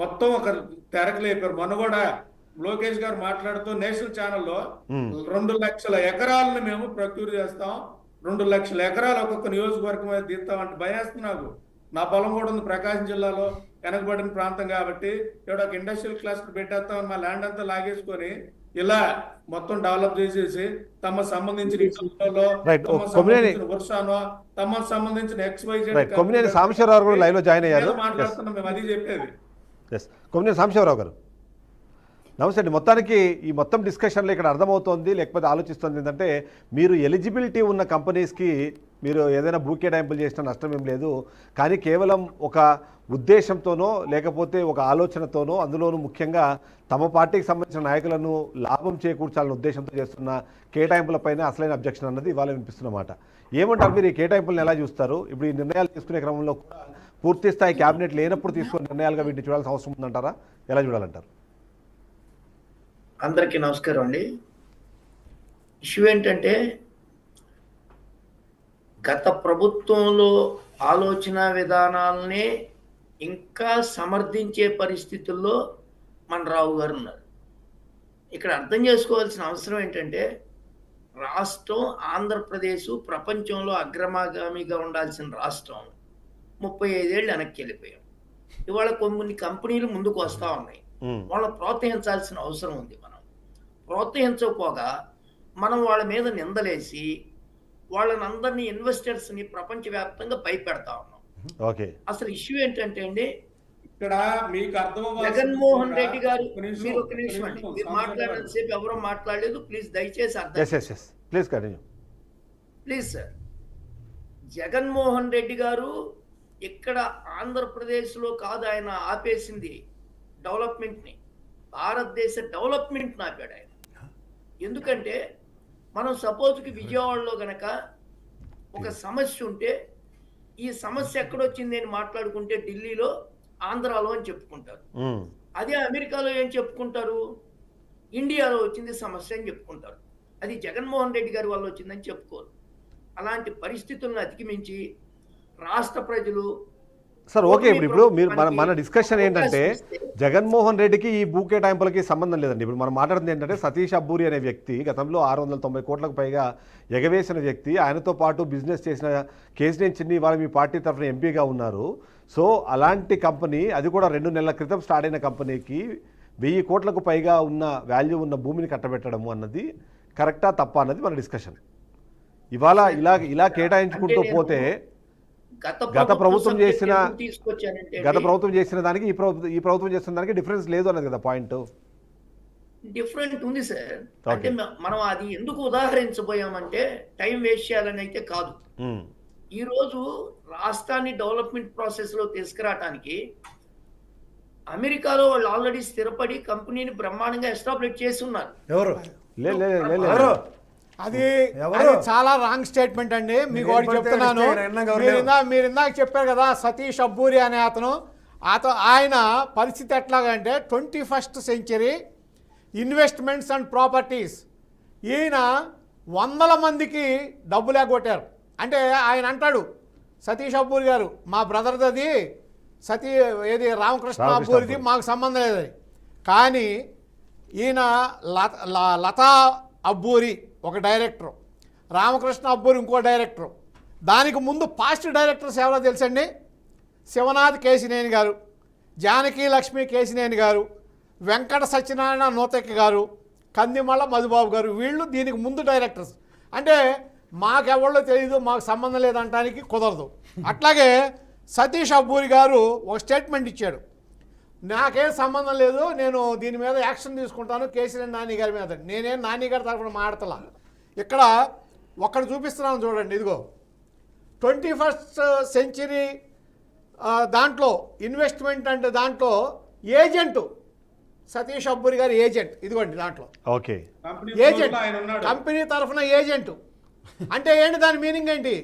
మొత్తం ఒక తెరకలేపారు. మొన్న కూడా లోకేష్ గారు మాట్లాడుతూ నేషనల్ ఛానల్లో 2 లక్షల ఎకరాలను మేము ప్రొక్యూర్ చేస్తాం, 2 లక్షల ఎకరాలు ఒక్కొక్క నియోజకవర్గం మీద తీస్తాం అంటే భయేస్తుంది నాకు. నా పొలం కూడా ఉంది ప్రకాశం జిల్లాలో, వెనకబడిన ప్రాంతం కాబట్టి ఇక్కడ ఒక ఇండస్ట్రియల్ క్లస్టర్ పెట్టేస్తామని మా ల్యాండ్ అంతా లాగేసుకొని ఇలా మొత్తం డెవలప్ చేసేసి తమ సంబంధించిన ఇళ్లలో, Right. తమ కొమ్మినేని- సంబంధించిన వర్షానో, తమ సంబంధించిన XYZ రైట్. కొమ్మినేని సాంబశివరావు కూడా లైవ్ లో జాయిన్ అయ్యారు. మాట్లాడుతున్నాం మేము, అది చెప్పేది. ఎస్, కొమ్మినేని సాంబశివరావు గారు నమస్తే అండి. మొత్తానికి ఈ మొత్తం డిస్కషన్లో ఇక్కడ అర్థమవుతోంది, లేకపోతే ఆలోచిస్తుంది ఏంటంటే, మీరు ఎలిజిబిలిటీ ఉన్న కంపెనీస్కి మీరు ఏదైనా భూ కేటాయింపులు చేసిన నష్టం ఏం లేదు, కానీ కేవలం ఒక ఉద్దేశంతోనో లేకపోతే ఒక ఆలోచనతోనో, అందులోనూ ముఖ్యంగా తమ పార్టీకి సంబంధించిన నాయకులను లాభం చేకూర్చాలనే ఉద్దేశంతో చేస్తున్న కేటాయింపులపైన అసలైన అబ్జెక్షన్ అన్నది ఇవాళ వినిపిస్తున్నమాట. ఏమంటారు మీరు? ఈ కేటాయింపులను ఎలా చూస్తారు? ఇప్పుడు ఈ నిర్ణయాలు తీసుకునే క్రమంలో కూడా పూర్తి స్థాయి క్యాబినెట్ లేనప్పుడు తీసుకునే నిర్ణయాలుగా వీటిని చూడాల్సిన అవసరం ఉందంటారా? ఎలా చూడాలంటారు? అందరికీ నమస్కారం అండి. ఇష్యూ ఏంటంటే, గత ప్రభుత్వంలో ఆలోచన విధానాలనే ఇంకా సమర్థించే పరిస్థితుల్లో మన రావు గారు ఉన్నారు. ఇక్కడ అర్థం చేసుకోవాల్సిన అవసరం ఏంటంటే, రాష్ట్రం ఆంధ్రప్రదేశ్ ప్రపంచంలో అగ్రమాగామిగా ఉండాల్సిన రాష్ట్రం 35 ఏళ్ళు వెనక్కి వెళ్ళిపోయాం. ఇవాళ కొన్ని కంపెనీలు ముందుకు వస్తూ ఉన్నాయి, వాళ్ళని ప్రోత్సహించాల్సిన అవసరం ఉంది. మనం ప్రోత్సహించకపోగా మనం వాళ్ళ మీద నిందలేసి వాళ్ళని అందరినీ ఇన్వెస్టర్స్ని ప్రపంచవ్యాప్తంగా భయపెడతా ఉన్నాం. ఓకే, అసలు ఇష్యూ ఏంటంటే అండి, ఇక్కడ మీకు అర్థం జగన్మోహన్ రెడ్డి గారు, మీరు ఒక నిమిషం అండి, మీరు మాట్లాడినంతసేపు ఎవరో మాట్లాడలేదు, ప్లీజ్ దయచేసి అర్థం. Please continue. Please sir, Jaganmohan Reddy గారు ఇక్కడ ఆంధ్రప్రదేశ్లో కాదు ఆయన ఆపేసింది డెవలప్మెంట్ని, భారతదేశ డెవలప్మెంట్ని ఆపాడు ఆయన. ఎందుకంటే మనం సపోజ్కి విజయవాడలో గనక ఒక సమస్య ఉంటే, ఈ సమస్య ఎక్కడొచ్చింది అని మాట్లాడుకుంటే ఢిల్లీలో, ఆంధ్రాలో అని చెప్పుకుంటారు. అదే అమెరికాలో ఏం చెప్పుకుంటారు? ఇండియాలో వచ్చింది సమస్య అని చెప్పుకుంటారు. అది జగన్మోహన్ రెడ్డి గారి వల్ల వచ్చిందని చెప్పుకోరు. అలాంటి పరిస్థితులను అధిగమించి రాష్ట్ర ప్రజలు సార్ ఓకే, ఇప్పుడు మీరు మన డిస్కషన్ ఏంటంటే, జగన్మోహన్ రెడ్డికి ఈ భూ కేటాయింపులకి సంబంధం లేదండి. ఇప్పుడు మనం మాట్లాడుతుంది ఏంటంటే, సతీష్ అబ్బూరి అనే వ్యక్తి గతంలో 690 కోట్లకు పైగా ఎగవేసిన వ్యక్తి, ఆయనతో పాటు బిజినెస్ చేసిన కేసినేని చిన్ని ఇవాళ మీ పార్టీ తరఫున ఎంపీగా ఉన్నారు. సో అలాంటి కంపెనీ, అది కూడా 2 నెలల క్రితం స్టార్ట్ అయిన కంపెనీకి 1000 కోట్లకు పైగా ఉన్న వాల్యూ ఉన్న భూమిని కట్టబెట్టడము అన్నది కరెక్టా తప్పా అన్నది మన డిస్కషన్. ఇవాళ ఇలా కేటాయించుకుంటూ పోతే గత ప్రభుత్వం చేసిన దానికి ఈ ప్రభుత్వం చేస్తున్న దానికి డిఫరెన్స్ లేదు అన్నది కదా పాయింట్. డిఫరెంట్ ఉంది సార్. అంటే మనం అది ఎందుకు ఉదాహరించబోయామంటే, టైం వేస్ట్ చేయాలని అయితే కాదు. ఈ రోజు రాష్ట్రాన్ని డెవలప్మెంట్ ప్రాసెస్ లో తీసుకురావడానికి అమెరికాలో వాళ్ళు ఆల్రెడీ స్థిరపడి కంపెనీని బ్రహ్మాండంగా ఎస్టాబ్లిష్ చేసి ఉన్నారు. ఎవరు? అది చాలా రాంగ్ స్టేట్మెంట్ అండి. మీకు ఒకటి చెప్తున్నాను, మీరు ఇందాక చెప్పారు కదా సతీష్ అబ్బూరి అనే ఆయన పరిస్థితి ఎట్లాగంటే 21st century investments and properties, ఈయన 100 మందికి డబ్బులు ఎగ్గొట్టారు. అంటే ఆయన అంటాడు సతీష్ అబ్బూరి గారు, మా బ్రదర్ది అది ఏది రామకృష్ణ అబ్బూరిది, మాకు సంబంధం లేదని. కానీ ఈయన లతా అబ్బూరి ఒక డైరెక్టర్, రామకృష్ణ అబ్బూరి ఇంకో డైరెక్టర్. దానికి ముందు పాస్ట్ డైరెక్టర్స్ ఎవరో తెలుసండి? శివనాథ్ కేసినేని గారు, జానకి లక్ష్మి కేసినేని గారు, వెంకట సత్యనారాయణ నూతక్కి గారు, కందిమళ్ళ మధుబాబు గారు, వీళ్ళు దీనికి ముందు డైరెక్టర్స్. అంటే మాకెవరో తెలియదు, మాకు సంబంధం లేదంటానికి కుదరదు. అట్లాగే సతీష్ అబ్బూరి గారు ఒక స్టేట్మెంట్ ఇచ్చాడు, నాకేం సంబంధం లేదు, నేను దీని మీద యాక్షన్ తీసుకుంటాను కేసీఆర్ నాని గారి మీద. నేనేం నాని గారి తరఫున మాట్లాడతలా. ఇక్కడ ఒక్కడ చూపిస్తున్నాను చూడండి, ఇదిగో 21st సెంచరీ దాంట్లో ఇన్వెస్ట్మెంట్ అంటే దాంట్లో ఏజెంట్ సతీష్ అబ్బూరి గారి ఏజెంట్, ఇదిగోండి దాంట్లో ఓకే. కంపెనీ ఏజెంట్, ఆయన ఉన్నాడు. కంపెనీ తరఫున ఏజెంట్ అంటే ఏంటి, దాని మీనింగ్ ఏంటి?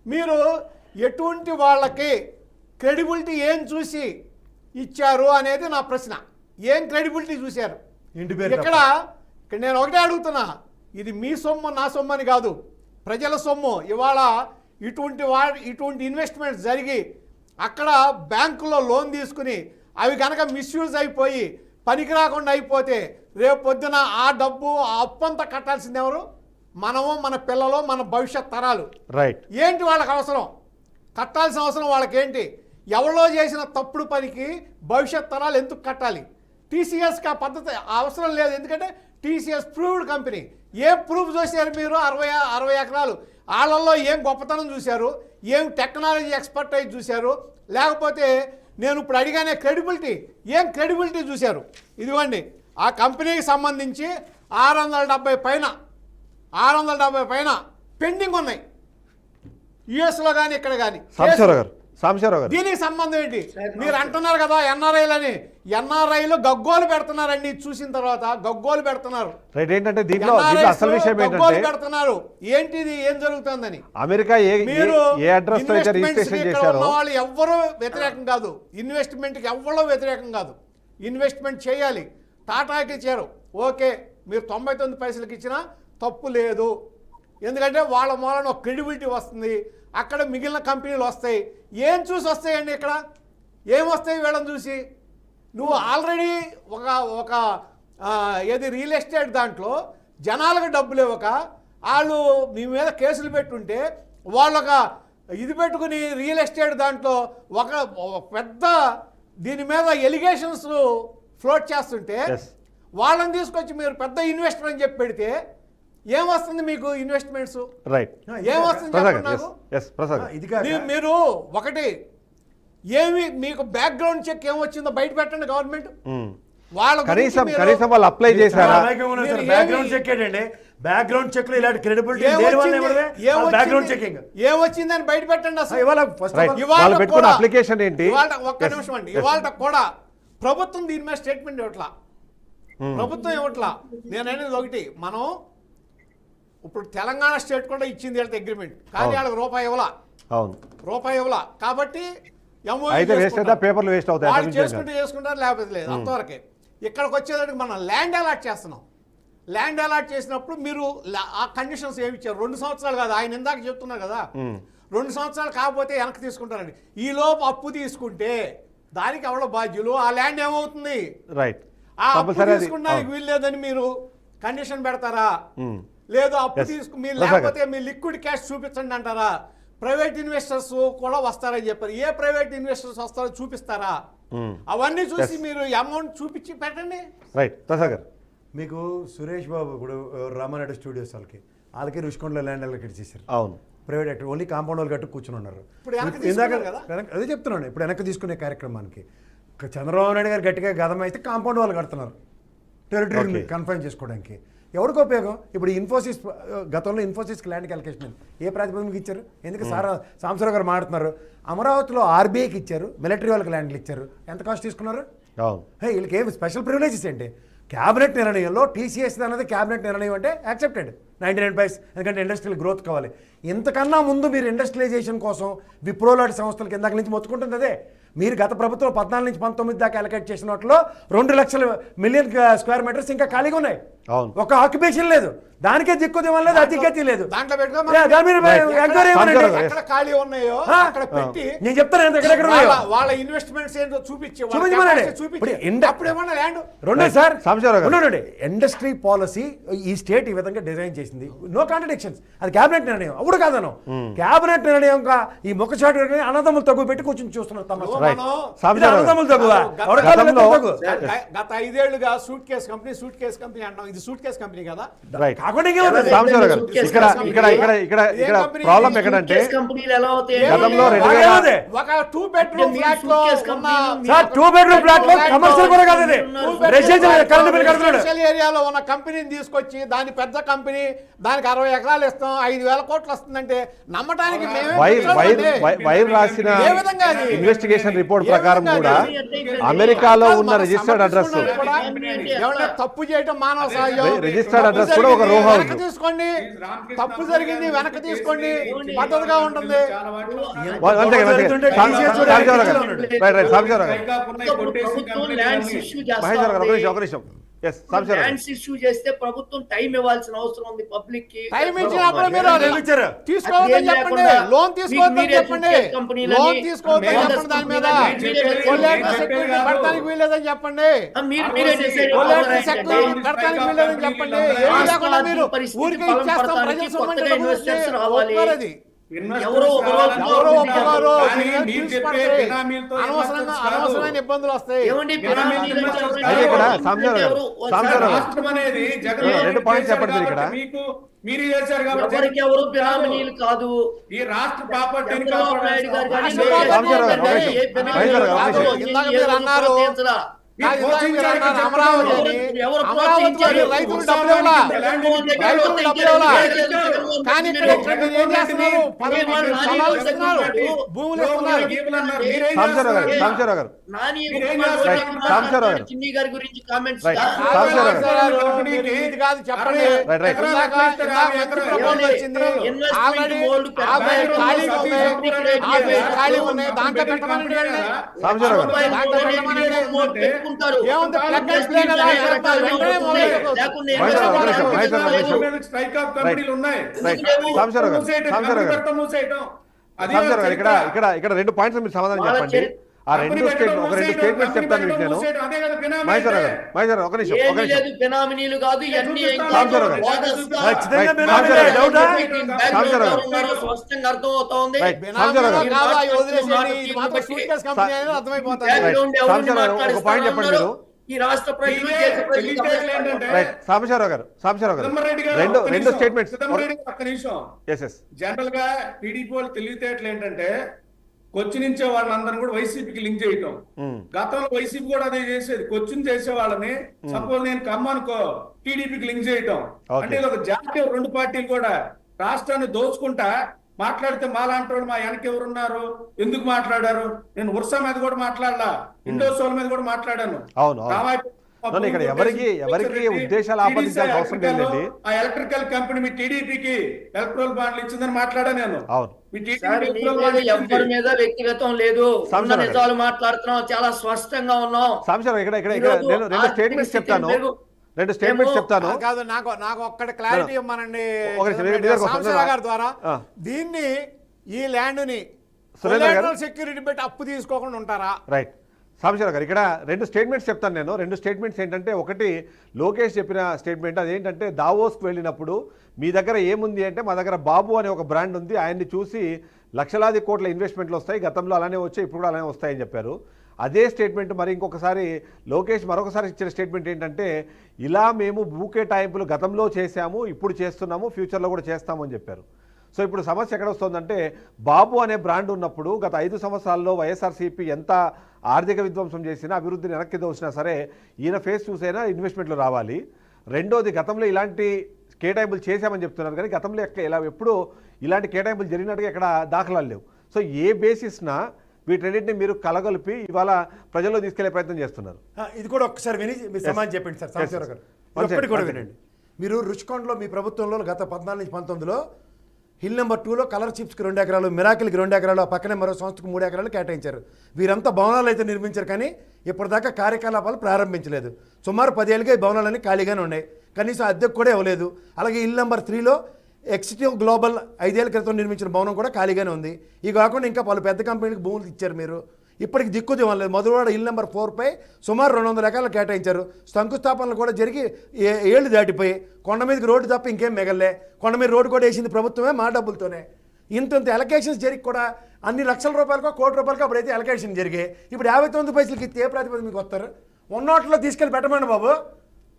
మీరు ఎటువంటి వాళ్ళకి క్రెడిబిలిటీ ఏం చూసి ఇచ్చారు అనేది నా ప్రశ్న. ఏం క్రెడిబిలిటీ చూశారు? ఇంటి పేరు ఇక్కడ నేను ఒకటే అడుగుతున్నా, ఇది మీ సొమ్ము నా సొమ్ము అని కాదు, ప్రజల సొమ్ము. ఇవాళ ఇటువంటి ఇన్వెస్ట్మెంట్స్ జరిగి అక్కడ బ్యాంకులో లోన్ తీసుకుని అవి కనుక మిస్యూజ్ అయిపోయి పనికి రాకుండా అయిపోతే రేపు పొద్దున ఆ డబ్బు ఆ అప్పంతా కట్టాల్సింది ఎవరు? మనము, మన పిల్లలు, మన భవిష్యత్ తరాలు. రైట్. ఏంటి వాళ్ళకి అవసరం? కట్టాల్సిన అవసరం వాళ్ళకేంటి? ఎవరో చేసిన తప్పుడు పనికి భవిష్యత్ తరాలు ఎందుకు కట్టాలి? టీసీఎస్కి ఆ పద్ధతి అవసరం లేదు, ఎందుకంటే టీసీఎస్ ప్రూవ్డ్ కంపెనీ. ఏం ప్రూఫ్ చూశారు మీరు? 60 ఎకరాలు. వాళ్ళల్లో ఏం గొప్పతనం చూశారు? ఏం టెక్నాలజీ ఎక్స్పర్టైజ్ చూశారు? లేకపోతే నేను ఇప్పుడు అడిగానే క్రెడిబిలిటీ, ఏం క్రెడిబిలిటీ చూశారు? ఇదిగోండి, ఆ కంపెనీకి సంబంధించి 670 పైన పెండింగ్ ఉన్నాయి, యుఎస్లో కానీ ఇక్కడ కానీ. సాంబశివరావు గారు దీనికి సంబంధం ఏంటి? మీరు అంటున్నారు కదా ఎన్ఆర్ఐలని, ఎన్ఆర్ఐలు గగ్గోలు పెడుతున్నారండి. చూసిన తర్వాత గగ్గోలు పెడుతున్నారు. రైట్. ఏంటంటే దీంట్లో అసలు విషయం గగ్గోలు ఏంటంటే పెడుతున్నారు. ఏంటిది, ఏం జరుగుతుందని. అమెరికా మీరు ఏ అడ్రస్ తో అయితే రిజిస్ట్రేషన్ చేశారో వాళ్ళు ఎవ్వరూ వ్యతిరేకం కాదు, ఇన్వెస్ట్మెంట్కి ఎవ్వరూ వ్యతిరేకం కాదు. ఇన్వెస్ట్మెంట్ చేయాలి. టాటాకి ఇచ్చారు, ఓకే, మీరు 99 పైసలకి ఇచ్చినా తప్పు లేదు, ఎందుకంటే వాళ్ళ మూలన ఒక క్రెడిబిలిటీ వస్తుంది. అక్కడ మిగిలిన కంపెనీలు వస్తాయి. ఏం చూసి వస్తాయండి? ఇక్కడ ఏం వస్తాయి వీళ్ళని చూసి? నువ్వు ఆల్రెడీ ఒక ఏది రియల్ ఎస్టేట్ దాంట్లో జనాలకు డబ్బులు ఇవ్వక వాళ్ళు మీ మీద కేసులు పెట్టుంటే వాళ్ళు ఒక ఇది పెట్టుకుని రియల్ ఎస్టేట్ దాంట్లో ఒక పెద్ద దీని మీద ఎలిగేషన్స్ ఫ్లోట్ చేస్తుంటే వాళ్ళని తీసుకొచ్చి మీరు పెద్ద ఇన్వెస్టర్ అని చెప్పి పెడితే ఏమొస్తుంది మీకు ఇన్వెస్ట్మెంట్స్? రైట్. ఏమొస్తుంది ఇది కాక మీరు ఒకటి ఏమి మీకు బ్యాక్గ్రౌండ్ చెక్ ఏమొచ్చిందో బయట పెట్టండి గవర్నమెంట్. వాళ్ళ కనీసం వాళ్ళు అప్లై చేశారా? బ్యాక్గ్రౌండ్ చెక్ ఏంటండి? బ్యాక్గ్రౌండ్ చెక్ లో ఇలాంటి క్రెడిబిలిటీ బ్యాక్గ్రౌండ్ చెకింగ్ ఏమొచ్చిందని బయట పెట్టండి అసలు. వాళ్ళు పెట్టుకున్న అప్లికేషన్ ఏంటి? ఒక్క నిమిషం అండి, ఇవాళ కూడా ప్రభుత్వం దీని మీద స్టేట్మెంట్ ఇవ్వట్లా. ప్రభుత్వం ఇవ్వట్లా. నేను అనేది ఒకటి, మనం ఇప్పుడు తెలంగాణ స్టేట్ కూడా ఇచ్చింది వీళ్ళకి అగ్రిమెంట్, కానీ వాళ్ళకి రూపాయి ఇవ్వలా. అవును, రూపాయి ఇవ్వలా. కాబట్టి పేపర్లు వేస్ట్ అవుతాయి. వాళ్ళు చేసుకుంటారు, లేకపోతే లేదు, అంతవరకే. ఇక్కడికి వచ్చేదానికి మనం ల్యాండ్ అలాట్ చేస్తున్నాం. ల్యాండ్ అలాట్ చేసినప్పుడు మీరు ఆ కండిషన్స్ ఏమి ఇచ్చారు? 2 సంవత్సరాలు కాదు, ఆయన ఇందాక చెప్తున్నారు కదా, 2 సంవత్సరాలు కాకపోతే వెనక్కి తీసుకుంటారండి. ఈ లోపు అప్పు తీసుకుంటే దానికి ఎవరో బాధ్యులు? ఆ ల్యాండ్ ఏమవుతుంది? రైట్. ఆ అప్పు తీసుకున్నానికి వీల్లేదని మీరు కండిషన్ పెడతారా? లేదు, అప్పు మీరు లేకపోతే మీ లిక్విడ్ క్యాష్ చూపించండి అంటారా? ప్రైవేట్ ఇన్వెస్టర్స్ కూడా వస్తారని చెప్పారు. ఏ ప్రైవేట్ ఇన్వెస్టర్స్ వస్తారో చూపిస్తారా? అవన్నీ చూసి మీరు అమౌంట్ చూపించి పెట్టండి. రైట్. ప్రసాద్ గారు, మీకు సురేష్ బాబు ఇప్పుడు రామానాయుడు స్టూడియోస్ వాళ్ళకి రుషికొండలో ల్యాండ్ అలొకేట్ చేశారు. అవును, ప్రైవేట్ యాక్టర్ ఓన్లీ కాంపౌండ్ వాళ్ళు కట్టు కూర్చుని ఉన్నారు. అదే చెప్తున్నాను, ఇప్పుడు వెనక్కి తీసుకునే కార్యక్రమానికి చంద్రబాబు నాయుడు గారు గట్టిగా గదం అయితే కాంపౌండ్ వాళ్ళు కడుతున్నారు టెరిటరీ కన్ఫైన్ చేసుకోవడానికి. ఎవరికి ఉపయోగం? ఇప్పుడు ఇన్ఫోసిస్ గతంలో ఇన్ఫోసిస్కి ల్యాండ్కి అలొకేషన్ ఏ ప్రాతిపదికకి ఇచ్చారు? ఎందుకు సాంబశివరావు గారు మాట్లాడుతున్నారు? అమరావతిలో ఆర్బీఐకి ఇచ్చారు, మిలిటరీ వాళ్ళకి ల్యాండ్లు ఇచ్చారు. ఎంత కాస్ట్ తీసుకున్నారు? వీళ్ళకి ఏమి స్పెషల్ ప్రివిలేజెస్ ఏంటి? క్యాబినెట్ నిర్ణయంలో టీసీఎస్ అనేది క్యాబినెట్ నిర్ణయం అంటే యాక్సెప్టెడ్ 99 పైస్, ఎందుకంటే ఇండస్ట్రియల్ గ్రోత్ కావాలి. ఇంతకన్నా ముందు మీరు ఇండస్ట్రియలైజేషన్ కోసం విప్రో లాంటి సంస్థల కింద నుంచి మొత్తుకుంటుంది అదే. మీరు గత ప్రభుత్వం 14 నుంచి 19 దాకా అలొకేట్ చేసిన వాటిలో 2 మిలియన్ స్క్వేర్ మీటర్స్ ఇంకా ఖాళీగా ఉన్నాయి. ఒక ఆక్యుపేషన్ లేదు, దానికే దిక్కుది లేదు, అతిగతి లేదు. నేను చెప్తాను వాళ్ళ ఇన్వెస్ట్మెంట్స్ ఏంటో చూపించి ఇండస్ట్రీ పాలసీ ఈ స్టేట్ ఈ విధంగా డిజైన్ చేసింది. నో కాంట్రడిక్షన్స్, అది క్యాబినెట్ నిర్ణయం. అప్పుడు కాదను క్యాబినెట్ నిర్ణయంగా ఈ మొక్కచాటు అన్నదమ్ములు తగ్గు పెట్టి కూర్చొని చూస్తున్నారు. రైట్ మనం ఇది సాంబశివరావు గారు. అన్నదమ్ములు తక్కువ. గత- ఎవరి కాళ్ళ మీద గతంలో- తక్కువ. గత 5 ఏళ్లుగా సూట్ కేస్ కంపెనీ అంటాం. ఇది సూట్ కేస్ కంపెనీ కదా. రైట్ కాకుండా ఇంకేముంది? సాంబశివరావు గారు Suitcase ఇక్కడ company. ఇక్కడ ఇక్కడ ఇక్కడ ఇక్కడ company? ప్రాబ్లం ఎక్కడంటే Suitcase కంపెనీలు ఎలా అవుతాయి? గతంలో ఏముంది? 2000 ఏముంది? ఒక 2 బెడ్రూమ్ మీరు ఫ్లాట్ లో suitcase ఉన్న company సార్ 2 బెడ్రూమ్ ఫ్లాట్ లో కమర్షియల్ కూడా కాదు ఇది. రెసిడెన్షియల్ కరెంట్ బిల్ కడుతున్నాడు. రెసిడెన్షియల్ ఏరియాలో ఉన్న కంపెనీని తీసుకొచ్చి దాని పెద్ద కంపెనీ దానికి 60 ఎకరాలు ఇస్తాం 5,000 కోట్లు వస్తుందంటే నమ్మటానికి మేమే వైర్ రాసిన ఏ విధంగా అది? ఇన్వెస్టిగేషన్ రిపోర్ట్ ఏ ప్రకారం విధంగా కూడా అది? అమెరికాలో కాదు, ఉన్న మనం రిజిస్టర్డ్ అడ్రస్ సమర్థిస్తున్నాం కూడా. ఏమన్నా తప్పు చేయటం మానవ సహజం. రిజిస్టర్డ్ తప్పు అడ్రస్ కూడా ఒక జరిగింది, రో హౌస్. వెనక్కి తీసుకోండి. తప్పు జరిగింది వెనక్కి తీసుకోండి. పద్ధతిగా ఉంటుంది. సాంబశివరావు గారు ప్రభుత్వం ల్యాండ్స్ ఇష్యూ మహేశ్వర్ గారు చేస్తా ఒక నిమిషం ఎస్ సాంబశివరావు గారు. ల్యాండ్స్ ఇష్యూ చేస్తే ప్రభుత్వం టైం ఇవ్వాల్సిన అవసరం ఉంది పబ్లిక్ కి. టైం ఇచ్చినప్పుడు మీరు ఏం ఇచ్చారు? తీసుకోవద్దని చెప్పండి. లోన్ తీసుకోవద్దని చెప్పండి. లోన్ తీసుకోవద్దని చెప్పండి. దాని మీద కొలేటరల్ సెక్యూరిటీ కట్టడానికి వీల్లేదని చెప్పండి. మీరే decide కొలేటరల్ అవ్వాలంటే సెక్యూరిటీ కట్టడానికి వీల్లేదని చెప్పండి. ఏమీ లేకుండా మీరు ఊరికే ఇచ్చేస్తాం ప్రజల సొమ్మంటే ఇన్వెస్టర్స్ రావాలి. ఒప్పుకోరది. ఎవరో ఎవరో ఒప్పుకోరు. కానీ మీరు మీరు తీసుకుంటే చెప్పే బినామీలతో అనవసరమైన ఇబ్బందులు వస్తాయి. ఏమండి అయితే ఇక్కడ సాంబశివరావు గారు, సాంబశివరావు గారు. రాష్ట్రం అనేది జగన్ రెండు పాయింట్స్ చేశారు చెప్పండి ఇక్కడ. కాబట్టి మీకు మీరు చేశారు కాబట్టి ఎవరికి ఎవరు బినామీలు కాదు. ఈ రాష్ట్ర ప్రాపర్టీని చంద్రబాబు నాయుడు గారు కానీ రాష్ట్ర ప్రాపర్టీ సాంబశివరావు గారు, ఏంటంటే ఒక ఏ నిమిషం. బినామీలు మహేశ్వర్ గారు, కాదు. ఒక నిమిషం. ఇందాక మీరు అన్నారు. ప్రోత్సహించలా. కాదు, ఇందాక మీరు అన్నారు అమరావతి అని. ఎవరు అమరావతిలో ప్రోత్సహించారు? రైతులు డబ్బులు ఇవ్వాలా? రైతులు డబ్బులు ఇవ్వాలా? కానీ ఇక్కడ మీరు ఏం చేస్తున్నారు? స్థలాలు ఇస్తున్నారు, భూములు ఇస్తున్నారు. సాంబశివరావు గారు, సాంబశివరావు గారు. నాని సాంబశివరావు గారు. చిన్ని గారి గురించి కామెంట్స్ రైట్. కాదు, సాంబశివరావు గారు. గారు, మీరు ఇది కాదు చెప్పండి. Right, right. ఇందాక మంత్రి ప్రపోజల్ వచ్చింది. ఆల్రెడీ ఆఫీస్ ఖాళీగా ఉన్నాయి. ఆఫీస్ ఖాళీగా ఉన్నాయి. దాంట్లో పెట్టమని వెళ్ళండి. సాంబశివరావు గారు. దాంట్లో పెట్టమనండి. పెట్టుకుంటారు. ఏముంది? ప్లగ్ అండ్ ప్లే కదా. వెంటనే మొదలు స్ట్రైక్ ఆఫ్ కంపెనీలు ఉన్నాయి. రైట్. సాంబశివరావు గారు, సాంబశివరావు గారు. సాంబశివరావు గారు, ఇక్కడ ఇక్కడ ఇక్కడ 2 పాయింట్స్ మీరు సమాధానం చెప్పండి. ఆ ఒక 2 స్టేట్మెంట్స్ చెప్తాను మీకు నేను. మహేశ్వరరావు గారు, మహేశ్వరరావు ఒక నిమిషం, ఒక ఏమీ నిమిషం. లేదు బినామీలు కాదు ఇవన్నీ ఏం కాదు. సాంబశివరావు గారు. వాదస్తా. ఖచ్చితంగా రైట్. బినామీలే. సాంబశివరావు డౌటా? సాంబశివరావు గారు. ఉన్నారో స్పష్టంగా అర్థమవుతోంది. రైట్. బినామీలో సాంబశివరావు గారు. కాదు, అవి వదిలేసేయండి. ఇది మాత్రం సూట్ కేస్ కంపెనీ అనేది అర్థమైపోతుంది. బ్యాక్గ్రౌండ్ ఎవరిని సాంబశివరావు గారు, ఒక పాయింట్ చెప్పండి మాట్లాడిస్తారో మీరు. ఈ రాష్ట్ర ప్రజలు దేశ ప్రజలు గమనిస్తారు. రైట్. సాంబశివరావు గారు, సాంబశివరావు గారు. రెండు స్టేట్మెంట్స్. ఒక్క నిమిషం. Yes yes. జనరల్ గా టీడీపీ వాళ్ళు తెలివితేటలు ఏంటంటే కొచ్చి నుంచే వాళ్ళందరినీ కూడా వైసీపీకి లింక్ చేయటం. గతంలో వైసీపీ కూడా అదే చేసేది. కొచ్చిని చేసే వాళ్ళని సపోజ్ నేను కమ్మనుకో టీడీపీకి లింక్ చేయటం. అంటే ఇది ఒక జాతీయ 2 పార్టీలు కూడా రాష్ట్రాన్ని దోచుకుంటా మాట్లాడితే మాలాంటి వాళ్ళు మా వెనక ఎవరున్నారు, ఎందుకు మాట్లాడారు. నేను ఉర్సా మీద కూడా మాట్లాడలా, ఇండోసోల్ మీద కూడా మాట్లాడాను. అవును, అవును. ఇక్కడ ఎవరికి ఉద్దేశాలు ఆపాదించాల్సిన అవసరం లేదండి. ఆ ఎలక్ట్రికల్ కంపెనీ మీ టీడీపీకి ఎలక్ట్రల్ బాండ్లు ఇచ్చిందని మాట్లాడా నేను. అవును. మీ సార్, టీడీపీ మీ మీద ఎవరి మీద వ్యక్తిగతం లేదు. ఉన్న సాంబశివరావు గారు. నిజాలు మాట్లాడుతున్నాం, చాలా స్పష్టంగా ఉన్నాం. సాంబశివరావు ఇక్కడ ఇక్కడ ఇక్కడ నేను 2 స్టేట్మెంట్స్ చెప్తాను. 2 స్టేట్మెంట్స్ చెప్తాను. కాదు, నాకు ఒక్కటి క్లారిటీ ఇవ్వమనండి ఒక నిమిషం, మీ దగ్గరకు వస్తాను. సాంబశివరావు గారి ద్వారా. ఆ. దీన్ని ఈ ల్యాండ్ ని సురేంద్ర గారు. సెక్యూరిటీ పెట్టి అప్పు తీసుకోకుండా ఉంటారా? రైట్. సాంబశివరావు గారు, ఇక్కడ 2 స్టేట్మెంట్స్ చెప్తాను నేను. 2 స్టేట్మెంట్స్ ఏంటంటే, ఒకటి లోకేష్ చెప్పిన స్టేట్మెంట్, అదేంటంటే దావోస్కి వెళ్ళినప్పుడు మీ దగ్గర ఏముంది అంటే, మా దగ్గర బాబు అనే ఒక బ్రాండ్ ఉంది, ఆయన్ని చూసి లక్షలాది కోట్ల ఇన్వెస్ట్మెంట్లు వస్తాయి, గతంలో అలానే వచ్చాయి, ఇప్పుడు కూడా అలానే వస్తాయని చెప్పారు. అదే స్టేట్మెంట్ మరి ఇంకొకసారి లోకేష్ మరొకసారి ఇచ్చిన స్టేట్మెంట్ ఏంటంటే, ఇలా మేము బూకే టాయింపులు గతంలో చేశాము, ఇప్పుడు చేస్తున్నాము, ఫ్యూచర్లో కూడా చేస్తామని చెప్పారు. సో ఇప్పుడు సమస్య ఎక్కడ వస్తుందంటే, బాబు అనే బ్రాండ్ ఉన్నప్పుడు గత 5 సంవత్సరాల్లో వైఎస్ఆర్సీపీ ఎంత ఆర్థిక విధ్వంసం చేసినా, అభివృద్ధిని వెనక్కి దోసినా సరే, ఈయన ఫేస్ చూసైనా ఇన్వెస్ట్మెంట్లు రావాలి. రెండోది, గతంలో ఇలాంటి కేటాయింపులు చేశామని చెప్తున్నారు, కానీ గతంలో ఎప్పుడు ఇలాంటి కేటాయింపులు జరిగినట్టుగా ఎక్కడ దాఖలాలు లేవు. సో ఏ బేసిస్న వీటన్నిటిని మీరు కలగలిపి ఇవాళ ప్రజల్లో తీసుకెళ్లే ప్రయత్నం చేస్తున్నారు? ఇది కూడా ఒకసారి విని మీరు సమాధానం చెప్పండి సార్. సాంబశివరావు గారు, ఒక్కటి కూడా వినండి. మీరు రుచికొండలో మీ ప్రభుత్వంలో గత 14 నుంచి 19లో హిల్ నెంబర్ 2లో కలర్ చిప్స్కి 2 ఎకరాలు, మిరాకిల్కి 2 ఎకరాలు, ఆ పక్కనే మరో సంస్థకు 3 ఎకరాలు కేటాయించారు. వీరంతా భవనాలు అయితే నిర్మించారు, కానీ ఇప్పటిదాకా కార్యకలాపాలు ప్రారంభించలేదు. సుమారు 10 ఏళ్ళుగా ఈ భవనాలన్నీ ఖాళీగానే ఉన్నాయి, కనీసం అద్దెకు కూడా ఇవ్వలేదు. అలాగే హిల్ నెంబర్ 3లో ఎక్సిటివ్ గ్లోబల్ 5 ఏళ్ల క్రితం నిర్మించిన భవనం కూడా ఖాళీగానే ఉంది. ఈ కాకుండా ఇంకా పలు పెద్ద కంపెనీలకు భూములు ఇచ్చారు మీరు. ఇప్పటికి దిక్కు దివ్వలేదు. మధురవాడ హిల్ నెంబర్ 4పై సుమారు 200 ఎకరాలు కేటాయించారు. శంకుస్థాపనలు కూడా జరిగి ఏళ్ళు దాటిపోయి కొండ మీదకి రోడ్డు తప్ప ఇంకేం మిగలలే. కొండ మీద రోడ్డు కూడా వేసింది ప్రభుత్వమే, మా డబ్బులతోనే. ఇంత ఎలకేషన్స్ జరిగి కూడా అన్ని లక్షల రూపాయలకో కోటి రూపాయలకో అప్పుడైతే ఎలకేషన్ జరిగాయి. ఇప్పుడు 59 పైసలకి ఇస్తే ఏ ప్రతిపద మీకు వస్తారు? ఉన్నోట్లో తీసుకెళ్ళి పెట్టమండి బాబు.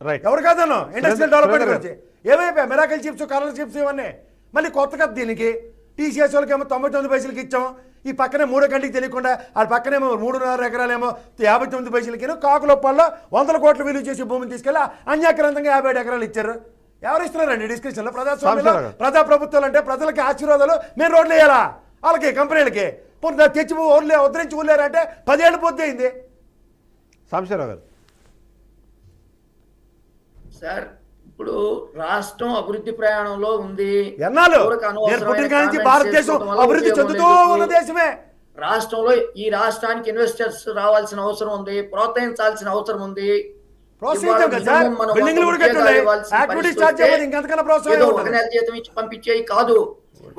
రైట్. ఎవరు కాదను ఇండస్ట్రియల్ డెవలప్మెంట్ సురేంద్ర గురించి ఏమైపోయాయి మిరాకిల్ చిప్స్, కలర్ చిప్స్ ఇవన్నీ మళ్ళీ కొత్త కథ దీనికి. టీసీఎస్ వాళ్ళకి ఏమో 99 పైసలకి ఇచ్చాం, ఈ పక్కనే 3 గంటకి తెలియకుండా ఆ పక్కనేమో 3.5 ఎకరాలేమో 59 పైసలకి కాకులొప్పల్లో 100 కోట్ల విలువ చేసి భూమిని తీసుకెళ్ళి అన్యాక్రాంతంగా 57 ఎకరాలు ఇచ్చారు. ఎవరు ఇస్తున్నారండి డిస్క్రిప్షన్లో? ప్రజాస్వామ్యంలో ప్రజాప్రభుత్వాలు అంటే ప్రజలకి ఆశీర్వాదాలు, మేము రోడ్లు వేయాలా వాళ్ళకి కంపెనీలకి? పోనీ తెచ్చి ఊర్లే ఉద్ధరించి ఊర్లేరంటే 10 ఏళ్ళు పూర్తి అయింది. సాంబశివరావు గారు. సార్ ఇప్పుడు రాష్ట్రం అభివృద్ధి ప్రయాణంలో ఉంది. ఎన్నాళ్ళు ఎవరికి నేను అనవసరమైన పుట్టిన కాడి నుంచి comments భారతదేశం చేసుకోవడం వల్ల అభివృద్ధి ఉపయోగం చెందుతూ లేదు. ఉన్న దేశమే. రాష్ట్రంలో ఈ రాష్ట్రానికి ఇన్వెస్టర్స్ రావాల్సిన అవసరం ఉంది, ప్రోత్సహించాల్సిన అవసరం ఉంది. ప్రోత్సహించాం కదా సార్, మనం బిల్డింగ్లు కూడా కట్టుండే, యాక్టివిటీ స్టార్ట్ చేయమని ఇంకెంతకన్నా ప్రోత్సాహం ఏదో ఒక ఉంటుంది. నెల జీతం ఇచ్చి పంపించేవి కాదు,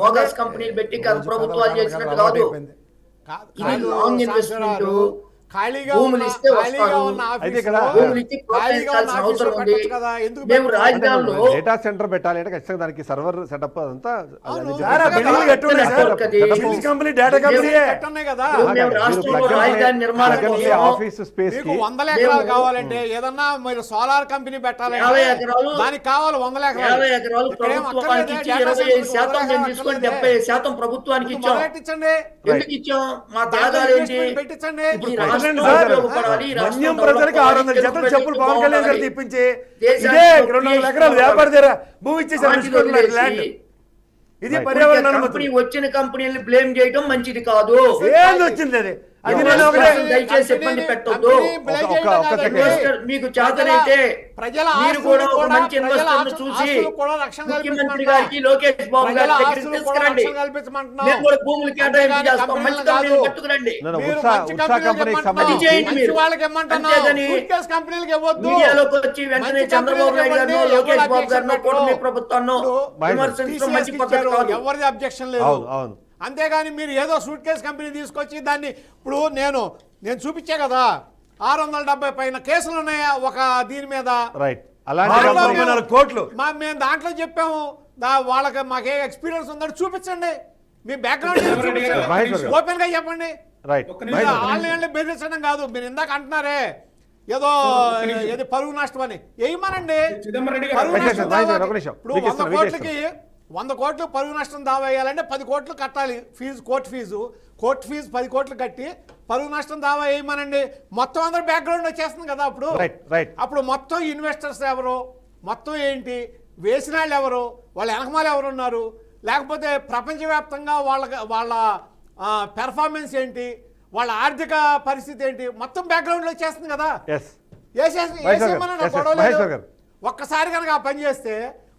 బోగస్ కంపెనీలు పెట్టి గత ప్రభుత్వాలు చేసినట్టు కాదు. ఇది లాంగ్ ఇన్వెస్ట్మెంట్. ఖాళీగా భూములు ఉన్న ఇస్తే ఖాళీగా వస్తారు. ఉన్న అయితే ఆఫీసులో ఇక్కడ భూములు ఇచ్చి ఖాళీగా ఉన్న ప్రోత్సహించాల్సిన అవసరం ఆఫీసులో ఉంది. పెట్టొచ్చు కదా, ఎందుకు మేము పెట్టరు? రాజధానిలో డేటా సెంటర్ పెట్టాలి అంటే ఖచ్చితంగా దానికి సర్వర్ సెటప్ అదంతా అవును. సార్, ఆ బిల్డింగ్లు కట్టుండే సార్, నెట్వర్క్ అది. చిల్స్ కంపెనీ డేటా కంపెనీయే. పెట్టన్నాయి కదా. ఇప్పుడు మేము రాష్ట్రంలో రాజధాని నిర్మాణం కోసం ఆఫీస్ స్పేస్ మీకు కి 100 ఎకరాలు కావాలంటే ఏదన్నా మీరు సోలార్ కంపెనీ పెట్టాలంటే 50 ఎకరాలు, దానికి కావాలి 100 ఎకరాలు. 50 ఎకరాలు ఇక్కడేం ప్రభుత్వానికి అక్కర్లేదే, ఇచ్చి డేటా 25% మేము తీసుకొని అక్కర్లేదే. 70% ప్రభుత్వానికి ఇచ్చాం. మొదలెట్టించండి. ఎందుకు ఇచ్చాం? మా త్యాగాలు ఏంటి? పెట్టించండి. ఈ ఇప్పుడు రాష్ట్రం పెట్టండి సార్. ఉపయోగపడాలి, ఈ రాష్ట్రం మన్యం డెవలప్ ప్రజలకు అవ్వాలి, 600 జతల తెలుగు చెప్పులు పవన్ కళ్యాణ్ గారు ప్రజలకు తెప్పించి దేశానికి ఇదే ఒక 200 ఎకరాలు PhD వ్యాపార దగ్గర భూమి ఇచ్చేసారు వాటిని ల్యాండ్. వదిలేసి ఇది Right. పర్యావరణ కంపెనీ అనుమతులు. వచ్చిన కంపెనీని బ్లేమ్ చేయడం మంచిది కాదు. ఏంది వచ్చింది అది? అది నేను ఒకటే దయచేసి ఇబ్బంది పెట్టొద్దు. ఒక సెకండ్. ఇన్వెస్టర్ మీకు చేతనైతే ప్రజల మీరు కూడా ఒక మంచి ఇన్వెస్టర్ చూసి ముఖ్యమంత్రి గారికి, లోకేష్ బాబు గారి దగ్గరికి తీసుకురండి. మేము కూడా భూములు కేటాయింపు చేస్తాం, మంచి కంపెనీలు కట్టుకురండి. ఉత్సాహ కంపెనీకి అది సంబంధించి చేయండి మీరు. అంతేగాని మీడియాలోకి వచ్చి వెంటనే చంద్రబాబు నాయుడు గారినో, లోకేష్ బాబు గారినో, కూటమి ప్రభుత్వాన్నో విమర్శించడం మంచి పద్ధతి కాదు. ఎవరిది అబ్జెక్షన్ లేదు. అవును అవును అంతేగాని మీరు ఏదో సూట్ కేసు కంపెనీ తీసుకొచ్చి దాన్ని ఇప్పుడు నేను చూపించే కదా 670 పైన కేసులు ఉన్నాయా ఒక దీని మీద. రైట్. అలాంటి దాంట్లో 634 కోట్లు. మేము దాంట్లో చెప్పాము వాళ్ళకి మాకే ఎక్స్పీరియన్స్ ఉందని చూపించండి. మీ బ్యాక్గ్రౌండ్ మహేష్ గారు. ఓపెన్ గా చెప్పండి. రైట్. ఒక్క నిమిషం. ఆన్లైన్ బెదిరించడం కాదు. మీరు ఇందాక అంటున్నారే ఏదో ఏది పరువు నష్టం అని వేయమనండి. చిదంబరం రెడ్డి పరువు గారు నష్టం మహేష్ గారు, దావా. ఒక నిమిషం. ఇప్పుడు మీకు 100 ఇస్తాను, మీకు కోట్లకి 100 కోట్లు పరువు నష్టం దావా వేయాలంటే 10 కోట్లు కట్టాలి fee, court fee. Court fee 10 కోట్లు కట్టి పరువు నష్టం దావా వేయమనండి. మొత్తం అందరూ బ్యాక్గ్రౌండ్ వచ్చేస్తుంది కదా అప్పుడు. Right right. అప్పుడు మొత్తం ఇన్వెస్టర్స్ ఎవరు, మొత్తం ఏంటి, వేసిన వాళ్ళు ఎవరు, వాళ్ళ వెనకమాలు ఎవరు ఉన్నారు, లేకపోతే ప్రపంచవ్యాప్తంగా వాళ్ళ పెర్ఫార్మెన్స్ ఏంటి, వాళ్ళ ఆర్థిక పరిస్థితి ఏంటి, మొత్తం బ్యాక్గ్రౌండ్లో వచ్చేస్తుంది కదా. ఎస్. వేసేయమని yes, గొడవ మహేష్ లేదు. గారు. ఒక్కసారి కనుక ఆ పని చేస్తే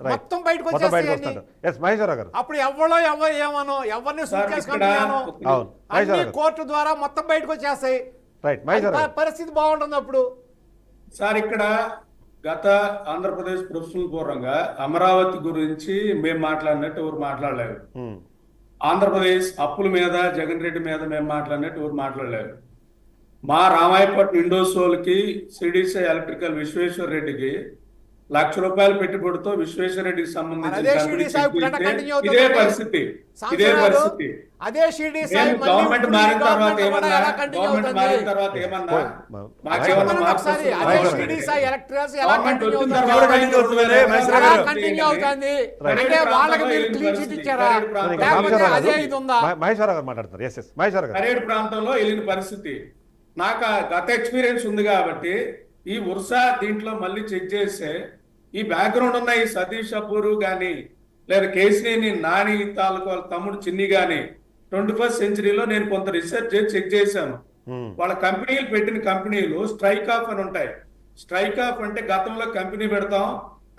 రైట్. మొత్తం బయటకు మొత్తం బయటకు వచ్చేస్తాయి. వస్తాడు. ఎస్ మహేశ్వరరావు గారు. అప్పుడు ఎవరు ఏమనో, ఎవరిని సార్, సూట్ కేసు ఇక్కడ కంపెనీ అనో, అవును మహేశ్వరరావు అన్ని గారు. కోర్టు ద్వారా మొత్తం బయటకు వచ్చేస్తాయి. రైట్ మహేశ్వరరావు గారు. పరిస్థితి బాగుంటుంది అప్పుడు. సార్, ఇక్కడ గత ఆంధ్రప్రదేశ్ ప్రొఫెషనల్ పూర్వంగా అమరావతి గురించి మేము మాట్లాడినట్టు ఎవరు మాట్లాడలేరు. Hmm. ఆంధ్రప్రదేశ్ అప్పుల మీద, జగన్ రెడ్డి మీద మేము మాట్లాడినట్టు ఎవరు మాట్లాడలేరు. మా రామాయపట్నం ఇండోసోల్కి సిడిసి ఎలక్ట్రికల్ విశ్వేశ్వర రెడ్డికి ₹1,00,000 పెట్టుబడితో విశ్వేశ్వర రెడ్డికి సంబంధించిన అదే కంపెనీ షిరిడి సాయి చెప్పింటే కంటిన్యూ అవుతుంది. ఇదే పరిస్థితి. అదే షిరిడి సాయి మేము మళ్ళీ గవర్నమెంట్ ఇప్పుడు ఈ మారిన తర్వాత గవర్నమెంట్ కూడా ఏమన్నా, ఎలా కంటిన్యూ గవర్నమెంట్ అవుతుంది? మారిన తర్వాత ఏమన్నా మాకేమన్నా చెప్పండి మార్పు ఒకసారి. వస్తుందా? అదే రైట్. షిరిడి సాయి ఎలక్ట్రికల్స్ ఎలా గవర్నమెంట్ కంటిన్యూ వచ్చిన అవుతుంది? తర్వాత కంటిన్యూ అవుతుంది? మహేశ్వర ఎలా గారు. కంటిన్యూ అవుతుంది? రైట్. అంటే వాళ్ళకి మీరు క్లీన్ చిట్ ఇచ్చారా, లేకపోతే అదే ఇది ఉందా? మహేశ్వరరావు గారు మాట్లాడుతున్నారు. ఎస్ ఎస్ మహేశ్వరరావు గారు. పరేడ్ ప్రాంతంలో వెళ్ళిన పరిస్థితి నాకు గత ఎక్స్పీరియన్స్ ఉంది కాబట్టి ఈ ఉర్సా దీంట్లో మళ్ళీ చెక్ చేస్తే ఈ బ్యాక్గ్రౌండ్ ఉన్న ఈ సతీష్ అపూరు గాని లేదా కేసీని నాని తాలూకు వాళ్ళ తమ్ముడు చిన్ని గాని 21st సెంచరీలో నేను కొంత రీసెర్చ్ చేసి చెక్ చేశాను. వాళ్ళ కంపెనీలు పెట్టిన కంపెనీలు స్ట్రైక్ ఆఫ్ అని ఉంటాయి. స్ట్రైక్ ఆఫ్ అంటే గతంలో కంపెనీ పెడతాం,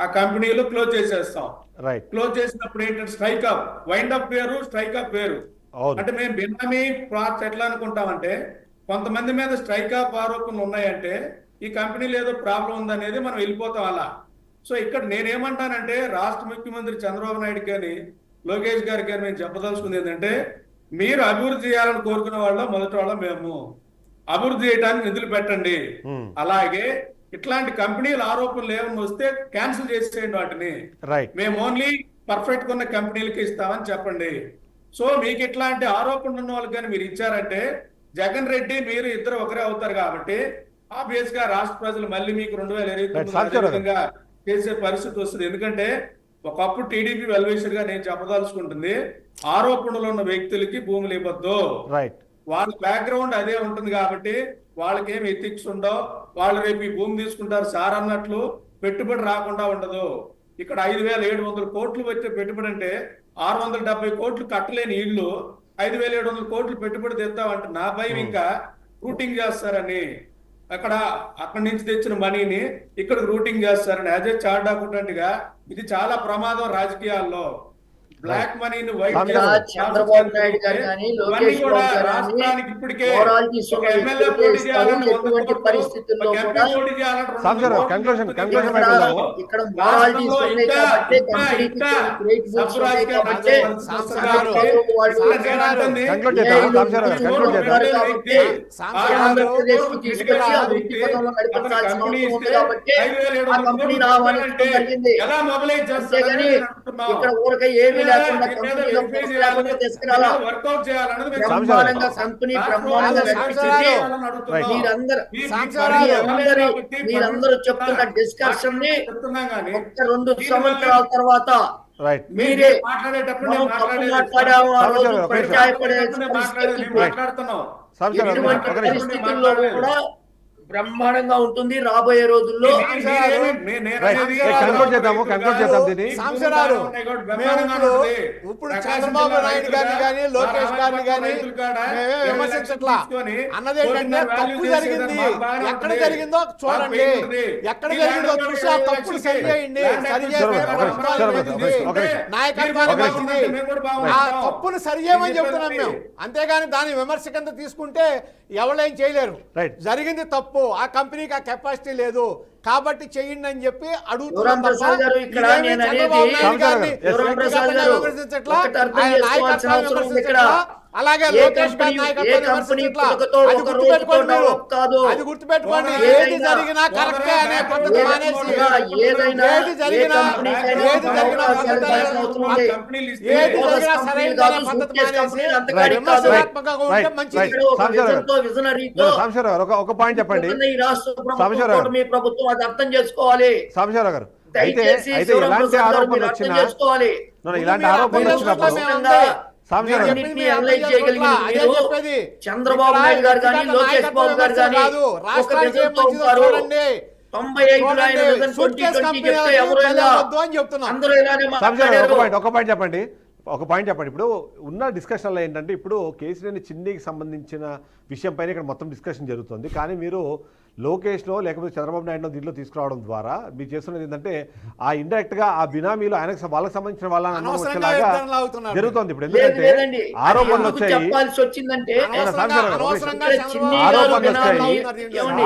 ఆ కంపెనీలు క్లోజ్ చేసేస్తాం. రైట్. క్లోజ్ చేసినప్పుడు ఏంటంటే స్ట్రైక్ ఆఫ్, వైండ్ అప్ వేరు, స్ట్రైక్ ఆఫ్ వేరు. అవును. అంటే మేము బినామీ ప్లాట్స్ ఎట్లా అనుకుంటామంటే కొంతమంది మీద స్ట్రైక్ ఆఫ్ ఆరోపణలు ఉన్నాయంటే ఈ కంపెనీలో ఏదో ప్రాబ్లం ఉందనేది మనం వెళ్ళిపోతాం అలా. సో ఇక్కడ నేనేమంటానంటే రాష్ట్ర ముఖ్యమంత్రి చంద్రబాబు నాయుడు గాని, లోకేష్ గారికి కానీ మేము చెప్పదలుచుకుంది ఏంటంటే మీరు అభివృద్ధి చేయాలని కోరుకునే వాళ్ళ మొదటి వాళ్ళ మేము అభివృద్ధి చేయడానికి నిధులు పెట్టండి. అలాగే ఇట్లాంటి కంపెనీల ఆరోపణలు ఏమైనా వస్తే క్యాన్సిల్ చేసేయండి వాటిని. రైట్. మేము ఓన్లీ పర్ఫెక్ట్ గా ఉన్న కంపెనీలకి ఇస్తామని చెప్పండి. సో మీకు ఇట్లాంటి ఆరోపణలు ఉన్న వాళ్ళకి కానీ మీరు ఇచ్చారంటే జగన్ రెడ్డి మీరు ఇద్దరు ఒకరే అవుతారు కాబట్టి ఆబ్వియస్ గా రాష్ట్ర ప్రజలు మళ్ళీ మీకు 2029 అదే విధంగా చేసే పరిస్థితి వస్తుంది. ఎందుకంటే ఒకప్పుడు టీడీపీ వెల్విషర్ గా నేను చెప్పదలుచుకుంటుంది, ఆరోపణలు ఉన్న వ్యక్తులకి భూములు ఇవ్వద్దు. రైట్. వాళ్ళ బ్యాక్గ్రౌండ్ అదే ఉంటుంది కాబట్టి వాళ్ళకి ఏమి ఎథిక్స్ ఉండో, వాళ్ళు రేపు ఈ భూమి తీసుకుంటారు సార్ అన్నట్లు పెట్టుబడి రాకుండా ఉండదు. ఇక్కడ 5,700 కోట్లు వచ్చే పెట్టుబడి అంటే 670 కోట్లు కట్టలేని ఇళ్ళు 5,700 కోట్లు పెట్టుబడి తెస్తామంటే నా భయం ఇంకా రూటింగ్ చేస్తారని, అక్కడి నుంచి తెచ్చిన మనీని ఇక్కడ రూటింగ్ చేస్తారని. యాజ్ ఏ చార్ట్ అకౌంటెంట్ గా ఇది చాలా ప్రమాదం రాజకీయాల్లో. బ్లాక్ మనీని వైట్ చంద్రబాబు నాయుడు గారు కానీ లోకేష్ బాబు గారు రాష్ట్రానికి ఇప్పటికే మొరాలిటీ ఎమ్మెల్యే పోటీ చేయాలని ఎటువంటి పరిస్థితుల్లో కూడా ఇక్కడ మొరాలిటీ ఉన్నాయి కాబట్టి ఆంధ్రప్రదేశ్ కు తీసుకొచ్చి అభివృద్ధి పథంలో నడిపించాల్సిన అవసరం ఉంది కాబట్టి ఆ కంపెనీ రావాలని జరిగింది. అంతేగాని ఇక్కడ ఊరికే ఏమీ లేకుండా కంపెనీ తీసుకురాలా. బ్రహ్మాండంగా కంపెనీ బ్రహ్మాండంగా నడిపించింది. మీరందరూ చెప్తున్న డిస్కషన్ ని ఒక్క 2 సంవత్సరాల తర్వాత మీరే మాట్లాడాము ఆ రోజు పరిచయపడే పరిస్థితుల్లో కూడా బ్రహ్మాండంగా ఉంటుంది రాబోయే రోజుల్లో. ఇప్పుడు చంద్రబాబు నాయుడు గారిని కానీ లోకేష్ గారిని కానీ విమర్శించట్లా. అన్నది ఏంటంటే తప్పు జరిగింది, ఎక్కడ జరిగిందో చూడండి, ఎక్కడ జరిగిందో చూసి ఆ తప్పులు సరి చేయండి, సరి చేస్తే నాయకత్వానికి మంచిది. ఆ తప్పును సరి చేయమని చెప్తున్నాం మేము, అంతేగాని దాని విమర్శ కింద తీసుకుంటే ఎవరేం చేయలేరు. జరిగింది తప్పు, ఆ కంపెనీకి ఆ కెపాసిటీ లేదు కాబట్టి చెయ్యండి అని చెప్పి అడుగుతున్నాం. అలాగే లోకేష్ గారి నాయకత్వాన్ని అది గుర్తుపెట్టుకోండి. ఏది జరిగినా కరెక్టే అనే పద్ధతి మానేసి ఏది జరిగినా సరైన పద్ధతి మానేసి విమర్శనాత్మకంగా ఉంటే మంచిది. ఒక పాయింట్ చెప్పండి మీ ప్రభుత్వం అది అర్థం చేసుకోవాలి. సాంబశివరావు గారు, అయితే ఇలాంటి ఆరోపణలు వచ్చినప్పుడు చంద్రబాబు నాయుడు గారు కానీ లోకేష్ బాబు గారు కానీ ఒక పాయింట్ చెప్పండి. ఇప్పుడు ఉన్న డిస్కషన్లో ఏంటంటే, ఇప్పుడు కేసీఆర్ చిన్నికి సంబంధించిన విషయం పైన ఇక్కడ మొత్తం డిస్కషన్ జరుగుతుంది. కానీ మీరు లోకేష్లో లేకపోతే చంద్రబాబు నాయుడులో దీంట్లో తీసుకురావడం ద్వారా మీరు చేస్తున్నది ఏంటంటే, ఆ ఇండైరెక్ట్ గా ఆ బినామీలు వాళ్ళకి సంబంధించిన వాళ్ళని వచ్చేలాగా జరుగుతుంది. ఇప్పుడు ఎందుకంటే ఆరోపణలు వచ్చాయి,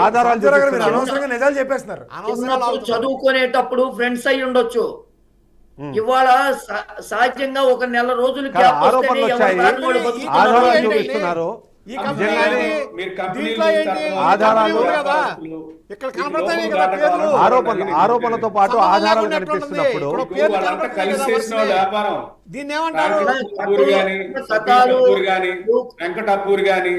ఆధారాలు నిజాలు చెప్పేస్తున్నారు. చదువుకునేటప్పుడు ఫ్రెండ్స్ అయి ఉండొచ్చు, ఇవాళ సహజంగా ఒక నెల రోజులు ఆరోపణలు వచ్చాయి, ఆధారాలు చూపిస్తున్నారు. ఆరోపణలతో పాటు ఆధారాలు కనిపిస్తున్నప్పుడు దీన్ని ఏమంటారు? వెంకటపూర్ గాని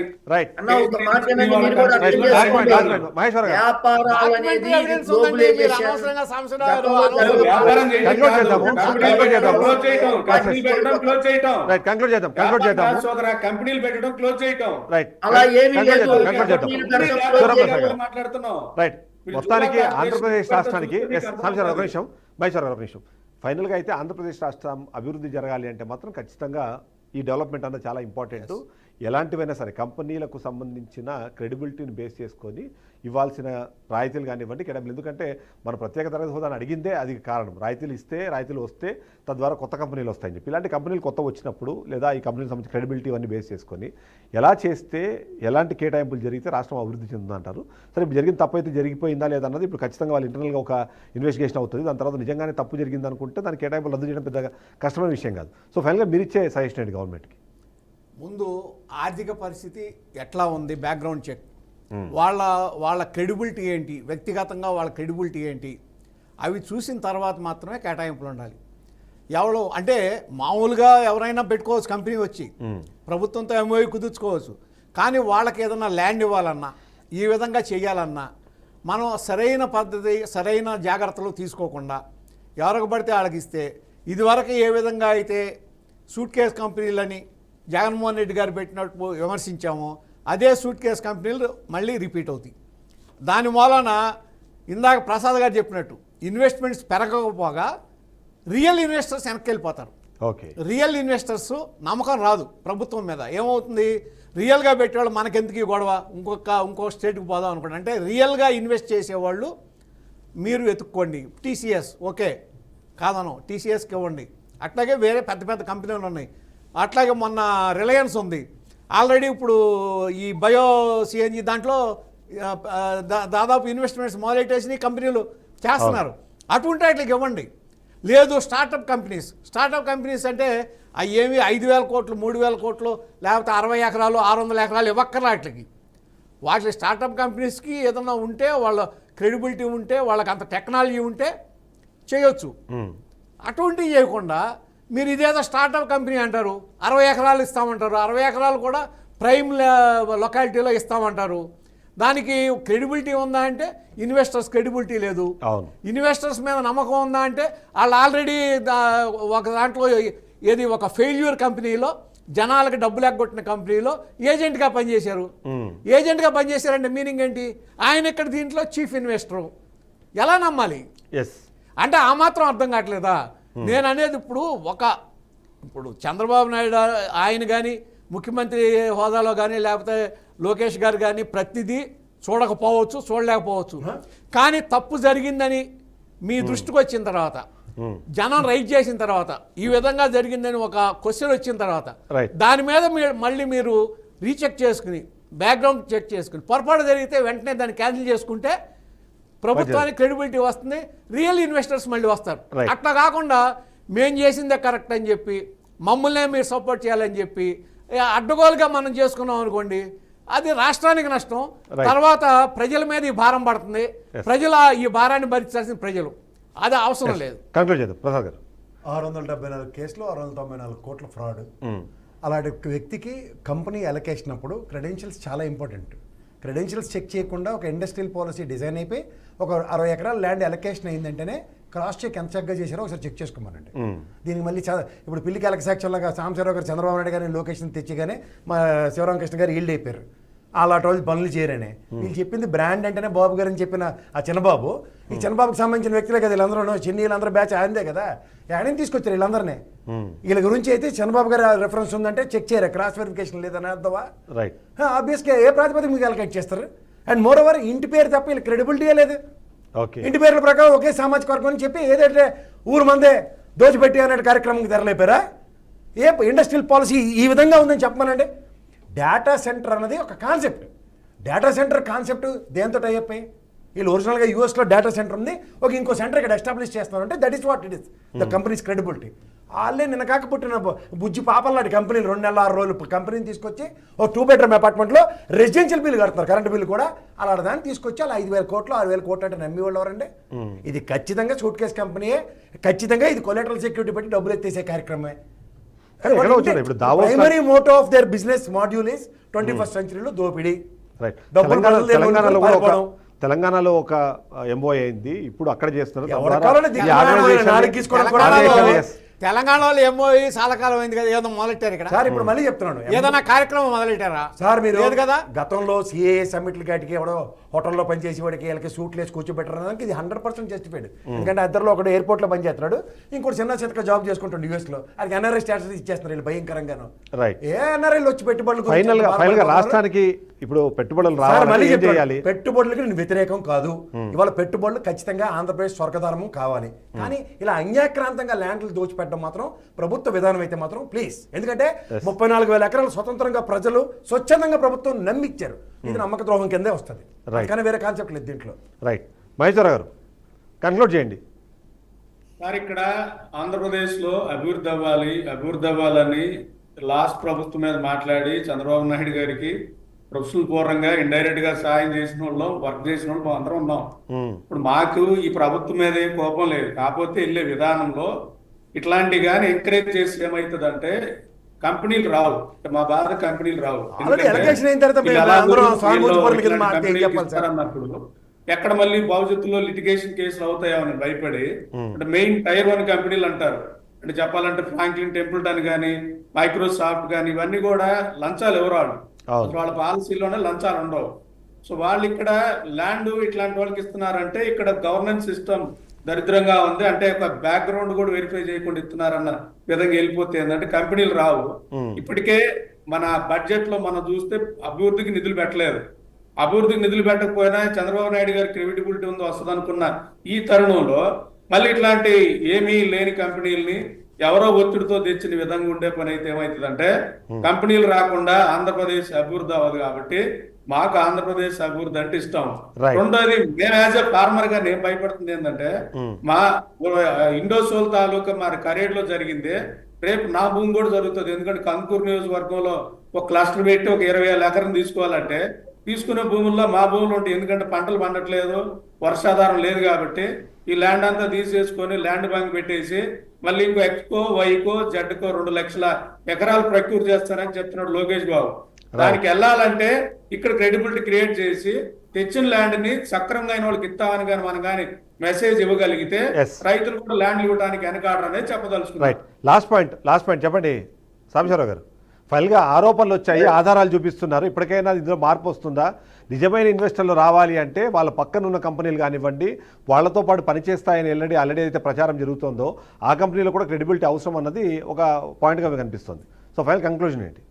కంపెనీలు పెట్టడం క్లోజ్ చేయటం అలా ఏమీ లేదు. మాట్లాడుతున్నాం. రైట్. మొత్తానికి ఆంధ్రప్రదేశ్ రాష్ట్రానికి ఒక నిమిషం ఫైనల్గా అయితే ఆంధ్రప్రదేశ్ రాష్ట్రం అభివృద్ధి జరగాలి అంటే మాత్రం ఖచ్చితంగా ఈ డెవలప్మెంట్ అన్నది చాలా ఇంపార్టెంట్. ఎలాంటివైనా సరే కంపెనీలకు సంబంధించిన క్రెడిబిలిటీని బేస్ చేసుకొని ఇవ్వాల్సిన రాయితీలు కానివ్వండి కేటాయింపులు. ఎందుకంటే మన ప్రత్యేక తరగతి హోదాను అడిగిందే అది కారణం. రాయితీలు వస్తే తద్వారా కొత్త కంపెనీలు వస్తాయని చెప్పి, ఇలాంటి కంపెనీలు కొత్త వచ్చినప్పుడు లేదా ఈ కంపెనీలకు సంబంధించిన క్రెడిబిలిటీ ఇవన్నీ బేస్ చేసుకొని ఎలా చేస్తే ఎలాంటి కేటాయింపులు జరిగితే రాష్ట్రం అభివృద్ధి చెందుతుందంటారు. సరే, ఇప్పుడు జరిగిన తప్పు అయితే జరిగిపోయిందా లేదా అన్నది ఇప్పుడు ఖచ్చితంగా వాళ్ళు ఇంటర్నల్గా ఒక ఇన్వెస్టిగేషన్ అవుతుంది. దాని తర్వాత నిజంగానే తప్పు జరిగింది అనుకుంటే దాని కేటాయింపులు రద్దు చేయడం పెద్దగా కష్టమైన విషయం కాదు. సో ఫైనల్గా మీరు ఇచ్చే సజెషన్ ఏంటి గవర్నమెంట్కి? ముందు ఆర్థిక పరిస్థితి ఎట్లా ఉంది, బ్యాక్గ్రౌండ్ చెక్, వాళ్ళ క్రెడిబిలిటీ ఏంటి, వ్యక్తిగతంగా వాళ్ళ క్రెడిబిలిటీ ఏంటి, అవి చూసిన తర్వాత మాత్రమే కేటాయింపులు ఉండాలి. ఎవరు అంటే మామూలుగా ఎవరైనా పెట్టుకోవచ్చు కంపెనీ వచ్చి ప్రభుత్వంతో ఎంఓయూ కుదుర్చుకోవచ్చు. కానీ వాళ్ళకి ఏదైనా ల్యాండ్ ఇవ్వాలన్నా ఈ విధంగా చేయాలన్నా మనం సరైన పద్ధతి సరైన జాగ్రత్తలు తీసుకోకుండా ఎవరికి పడితే వాళ్ళకి ఇస్తే ఇదివరకు ఏ విధంగా అయితే సూట్ కేస్ కంపెనీలని జగన్మోహన్ రెడ్డి గారు పెట్టినట్టు విమర్శించామో అదే సూట్ కేస్ కంపెనీలు మళ్ళీ రిపీట్ అవుతాయి. దాని మూలన ఇందాక ప్రసాద్ గారు చెప్పినట్టు ఇన్వెస్ట్మెంట్స్ పెరగకపోగా రియల్ ఇన్వెస్టర్స్ వెనక్కి వెళ్ళిపోతారు. ఓకే, రియల్ ఇన్వెస్టర్స్ నమ్మకం రాదు ప్రభుత్వం మీద. ఏమవుతుంది, రియల్గా పెట్టేవాళ్ళు మనకెందుకు ఈ గొడవ, ఇంకో స్టేట్కి పోదాం అనుకోండి. అంటే రియల్గా ఇన్వెస్ట్ చేసేవాళ్ళు మీరు వెతుక్కోండి. టీసీఎస్ ఓకే కాదను, టీసీఎస్కి ఇవ్వండి. అట్లాగే వేరే పెద్ద పెద్ద కంపెనీలు ఉన్నాయి. అట్లాగే మొన్న రిలయన్స్ ఉంది ఆల్రెడీ. ఇప్పుడు ఈ బయో సిఎన్జి దాంట్లో దాదాపు ఇన్వెస్ట్మెంట్స్ మొదలెట్టేసి కంపెనీలు చేస్తున్నారు. అటువంటి వాటికి ఇవ్వండి. లేదు స్టార్టప్ కంపెనీస్ అంటే అవి ఏమి 5,000 కోట్లు 3,000 కోట్లు లేకపోతే 60 ఎకరాలు 600 ఎకరాలు ఇవ్వక్కర్లా. వాటి స్టార్టప్ కంపెనీస్కి ఏదన్నా ఉంటే వాళ్ళ క్రెడిబిలిటీ ఉంటే వాళ్ళకి అంత టెక్నాలజీ ఉంటే చేయొచ్చు. అటువంటివి చేయకుండా మీరు ఇదేదో స్టార్టప్ కంపెనీ అంటారు, 60 ఎకరాలు ఇస్తామంటారు. 60 ఎకరాలు కూడా ప్రైమ్ లొకాలిటీలో ఇస్తామంటారు. దానికి క్రెడిబిలిటీ ఉందా అంటే ఇన్వెస్టర్స్ క్రెడిబిలిటీ లేదు. ఇన్వెస్టర్స్ మీద నమ్మకం ఉందా అంటే వాళ్ళు ఆల్రెడీ ఒక దాంట్లో ఏది ఒక ఫెయిల్యూర్ కంపెనీలో జనాలకు డబ్బులు ఎగ్గొట్టిన కంపెనీలో ఏజెంట్గా పనిచేశారు. ఏజెంట్గా పనిచేశారంటే మీనింగ్ ఏంటి, ఆయన ఇక్కడ దీంట్లో చీఫ్ ఇన్వెస్టరు. ఎలా నమ్మాలి? అంటే ఆ మాత్రం అర్థం కావట్లేదా? నేను అనేది ఇప్పుడు చంద్రబాబు నాయుడు ఆయన కానీ ముఖ్యమంత్రి హోదాలో కానీ లేకపోతే లోకేష్ గారు కానీ ప్రతిదీ చూడకపోవచ్చు, చూడలేకపోవచ్చు. కానీ తప్పు జరిగిందని మీ దృష్టికి వచ్చిన తర్వాత, జనం రైట్ చేసిన తర్వాత, ఈ విధంగా జరిగిందని ఒక క్వశ్చన్ వచ్చిన తర్వాత దాని మీద మళ్ళీ మీరు రీచెక్ చేసుకుని బ్యాక్గ్రౌండ్ చెక్ చేసుకుని పొరపాటు జరిగితే వెంటనే దాన్ని క్యాన్సిల్ చేసుకుంటే ప్రభుత్వానికి క్రెడిబిలిటీ వస్తుంది, రియల్ ఇన్వెస్టర్స్ మళ్ళీ వస్తారు. అట్లా కాకుండా మేం చేసిందే కరెక్ట్ అని చెప్పి మమ్మల్నే మీరు సపోర్ట్ చేయాలని చెప్పి అడ్డగోలుగా మనం చేసుకున్నాం అనుకోండి, అది రాష్ట్రానికి నష్టం. తర్వాత ప్రజల మీద ఈ భారం పడుతుంది. ప్రజలు ఈ భారాన్ని భరించాల్సిన ప్రజలు, అది అవసరం లేదు. కంక్లూడ్ చేద్దాం ప్రసాద్ గారు. 674 కేసులు 694 కోట్ల ఫ్రాడ్. అలాంటి వ్యక్తికి కంపెనీ అలొకేషన్ అప్పుడు క్రెడెన్షియల్స్ చాలా ఇంపార్టెంట్. క్రెడెన్షియల్స్ చెక్ చేయకుండా ఒక ఇండస్ట్రియల్ పాలసీ డిజైన్ అయిపోయి ఒక 60 ఎకరాల ల్యాండ్ అలొకేషన్ అయిందంటేనే క్రాస్ చెక్ ఎంత చక్కగా చేశారో ఒకసారి చెక్ చేసుకోమనండి. దీనికి మళ్ళీ ఇప్పుడు పిల్లికి ఎలక్సాక్షన్లాగా సాంబశివరావు గారు చంద్రబాబు నాయుడు గారిని లొకేషన్ తెచ్చిగానే మా శివరామకృష్ణ గారు ఈల్డ్ అయిపోయారు. అలాంటి రోజు పనులు చేయరని వీళ్ళు చెప్పింది బ్రాండ్ అంటేనే బాబు గారు అని చెప్పిన ఆ చిన్నబాబు, ఈ చిన్నబాబుకి సంబంధించిన వ్యక్తులే కదా వీళ్ళందరూ, చిన్ని వీళ్ళందరూ బ్యాచ్ ఆయందే కదా, ఆడని తీసుకొచ్చారు వీళ్ళందరినీ. వీళ్ళ గురించి అయితే చంద్రబాబు గారు రెఫరెన్స్ ఉందంటే చెక్ చేయరు, క్రాస్ వెరిఫికేషన్ లేదని అర్థమా? ఆబ్వియస్గా ఏ ప్రాతిపదిక మీకు అలొకేట్ చేస్తారు? అండ్ మోర్ ఓవర్ ఇంటి పేరు తప్ప వీళ్ళ క్రెడిబిలిటీయే లేదు. ఇంటి పేర్ల ప్రకారం ఒకే సామాజిక వర్గం అని చెప్పి ఏదైతే ఊరు మందే దోచిపెట్టి అనే కార్యక్రమంకి తెరలేపారా? ఏ ఇండస్ట్రియల్ పాలసీ ఈ విధంగా ఉందని చెప్పమనండి. డేటా సెంటర్ అన్నది ఒక కాన్సెప్ట్. డేటా సెంటర్ కాన్సెప్ట్ దేంతో టైప్ అయ్యి వీళ్ళు ఒరిజినల్గా యూఎస్లో డేటా సెంటర్ ఉంది, ఇంకో సెంటర్ ఇక్కడ ఎస్టాబ్లిష్ చేస్తున్నారంటే that is what it is the companies credibility. వాళ్ళే నిన్న కాక పుట్టిన బుజ్జి పాపల్లాంటి కంపెనీలు 2 నెలల 6 రోజులు కంపెనీని తీసుకొచ్చి 2 బెడ్రూమ్ అపార్ట్మెంట్లో రెసిడెన్షియల్ బిల్లు కడతారు, కరెంట్ బిల్లు కూడా. అలాంటి దాన్ని తీసుకొచ్చి అలా 5,000 కోట్లు 6,000 కోట్లు అంటే నమ్మి వాళ్ళు ఎవరండి? ఇది ఖచ్చితంగా సూట్ కేస్ కంపెనీయే, ఖచ్చితంగా ఇది కొలెటరల్ సెక్యూరిటీ పెట్టి డబ్బులు ఎత్తేసే కార్యక్రమమే. Primary motto of their business module is 21st సెంచరీలో దోపిడీ. తెలంగాణలో ఒక ఎంఓఏ అయింది, ఇప్పుడు అక్కడ చేస్తున్నారు. తెలంగాణలో ఎంఓఈ చాలా కాలం అయింది కదా, ఏదో మొదలెట్టారు ఇక్కడ. సార్ ఇప్పుడు మళ్ళీ చెప్తున్నాను, ఏదైనా కార్యక్రమం మొదలెట్టారా సార్ మీరు? లేదు కదా. గతంలో సిఏఏ సమ్మిట్లు కాటికి ఎవడో హోటల్లో పనిచేసి వాడికి వీళ్ళకి సూట్లు వేసి కూర్చోబెట్టడం ఇది 100% జస్టిఫైడ్. ఎందుకంటే ఇద్దరులో ఒకడు ఎయిర్పోర్ట్లో పనిచేస్తున్నాడు, ఇంకోటి చిన్న చితక జాబ్ చేసుకుంటాడు యూఎస్లో. అది ఎన్ఆర్ఐ స్టాటస్ ఇచ్చేస్తున్నారు వీళ్ళు భయంకరంగాను. ఏ ఎన్ఆర్ఐలు వచ్చి పెట్టుబడులు రాష్ట్రానికి ఇప్పుడు పెట్టుబడులు రావాలి. పెట్టుబడులకి నేను వ్యతిరేకం కాదు. ఇవాళ పెట్టుబడులు ఖచ్చితంగా ఆంధ్రప్రదేశ్ స్వర్గధామం కావాలి. కానీ ఇలా అన్యాక్రాంతంగా ల్యాండ్లు దోచిపెట్టడం మాత్రం ప్రభుత్వ విధానం అయితే మాత్రం ప్లీజ్. ఎందుకంటే 34,000 ఎకరాలు స్వతంత్రంగా ప్రజలు స్వచ్ఛందంగా ప్రభుత్వం నమ్మిచ్చారు. ఇది నమ్మక ద్రోహం కిందే వస్తుంది, కానీ వేరే కాన్సెప్ట్ లేదు దీంట్లో. రైట్, మహేశ్వర గారు కన్క్లూడ్ చేయండి. సార్ ఇక్కడ ఆంధ్రప్రదేశ్లో అభివృద్ధి అవ్వాలని లాస్ట్ ప్రభుత్వం మీద మాట్లాడి చంద్రబాబు నాయుడు గారికి ప్రొఫెషనల్ పూర్వంగా ఇండైరెక్ట్ గా సాయం చేసిన వాళ్ళం, వర్క్ చేసిన వాళ్ళు అందరం ఉన్నాం. ఇప్పుడు మాకు ఈ ప్రభుత్వం మీద ఏం కోపం లేదు, కాకపోతే వెళ్ళే విధానంలో ఇట్లాంటి కానీ ఎంకరేజ్ చేసి ఏమవుతుందంటే కంపెనీలు రావు. మా భారత కంపెనీలు రావు. Already ఎందుకంటే allegation అయిన తర్వాత మేము వీళ్ళు ఎలా అందరం వీళ్ళు సానుభూతి పరుల కింద ఇట్లాంటి మాట్లాడి కంపెనీలకు చెప్పాలి సార్. ఇస్తారన్నప్పుడు ఎక్కడ మళ్ళీ భవిష్యత్తులో లిటిగేషన్ కేసులు అవుతాయని భయపడి అంటే మెయిన్ టైర్ 1 కంపెనీలు అంటారు. అంటే చెప్పాలంటే ఫ్రాంక్లిన్ టెంపుల్టన్ కానీ మైక్రోసాఫ్ట్ కానీ ఇవన్నీ కూడా లంచాలు ఎవరు వాళ్ళు అవును. వాళ్ళ పాలసీలోనే లంచాలు ఉండవు. సో వాళ్ళు ఇక్కడ ల్యాండ్ ఇట్లాంటి వాళ్ళకి ఇస్తున్నారంటే ఇక్కడ గవర్నెన్స్ సిస్టమ్ దరిద్రంగా ఉంది. అంటే ఒక బ్యాక్గ్రౌండ్ కూడా వెరిఫై చేయకుండా ఇస్తున్నారన్న విధంగా వెళ్ళిపోతే ఏంటంటే కంపెనీలు రావు. ఇప్పటికే మన బడ్జెట్ లో మనం చూస్తే అభివృద్ధికి నిధులు పెట్టలేదు. అభివృద్ధికి నిధులు పెట్టకపోయినా చంద్రబాబు నాయుడు గారి క్రెడిబిలిటీ ఉందో వస్తుంది అనుకున్న ఈ తరుణంలో మళ్ళీ ఇట్లాంటి ఏమీ లేని కంపెనీలని ఎవరో ఒత్తిడితో తెచ్చిన విధంగా ఉండే పని అయితే ఏమవుతుందంటే కంపెనీలు రాకుండా ఆంధ్రప్రదేశ్ అభివృద్ధి అవ్వదు. కాబట్టి మాకు ఆంధ్రప్రదేశ్ అభివృద్ధి అంటే ఇష్టం. Right. రెండోది మేము యాజ్ ఎ ఫార్మర్ గా నేను భయపడుతుంది ఏంటంటే మా ఇండోసోల్ తాలూకా మరి కరేడ్ లో జరిగింది. రేపు నా భూమి కూడా జరుగుతుంది. ఎందుకంటే కందుకూరు నియోజకవర్గంలో ఒక క్లస్టర్ పెట్టి ఒక 20,000 ఎకరం తీసుకోవాలంటే తీసుకునే భూముల్లో మా భూములు ఉంటాయి. ఎందుకంటే పంటలు పండట్లేదు, వర్షాధారం లేదు. కాబట్టి ఈ ల్యాండ్ అంతా తీసేసుకొని ల్యాండ్ బ్యాంక్ పెట్టేసి మళ్ళీ ఇంకో ఎక్స్కో వైకో జడ్కో 2 లక్షల ఎకరాలు ప్రక్యూర్ చేస్తారని చెప్తున్నాడు లోకేష్ బాబు. దానికి వెళ్ళాలంటే ఇక్కడ క్రెడిబిలిటీ క్రియేట్ చేసి తెచ్చిన ల్యాండ్ ని సక్రమంగా అయిన వాళ్ళకి ఇస్తామని కానీ మనం కానీ మెసేజ్ ఇవ్వగలిగితే Yes. రైతులు కూడా ల్యాండ్ ఇవ్వడానికి వెనకాడరు అనేది చెప్పదలుచుకున్నారు. రైట్. లాస్ట్ పాయింట్ చెప్పండి సాంబశివరావు గారు. ఫైనల్గా ఆరోపణలు వచ్చాయి, ఆధారాలు చూపిస్తున్నారు. ఇప్పటికైనా ఇందులో మార్పు వస్తుందా? నిజమైన ఇన్వెస్టర్లు రావాలి అంటే వాళ్ళ పక్కన ఉన్న కంపెనీలు కానివ్వండి, వాళ్ళతో పాటు పనిచేస్తాయని ఆల్రెడీ అయితే ప్రచారం జరుగుతుందో ఆ కంపెనీలో కూడా క్రెడిబిలిటీ అవసరం అన్నది ఒక పాయింట్గా మీకు కనిపిస్తుంది. సో ఫైనల్ కంక్లూజన్ ఏంటి?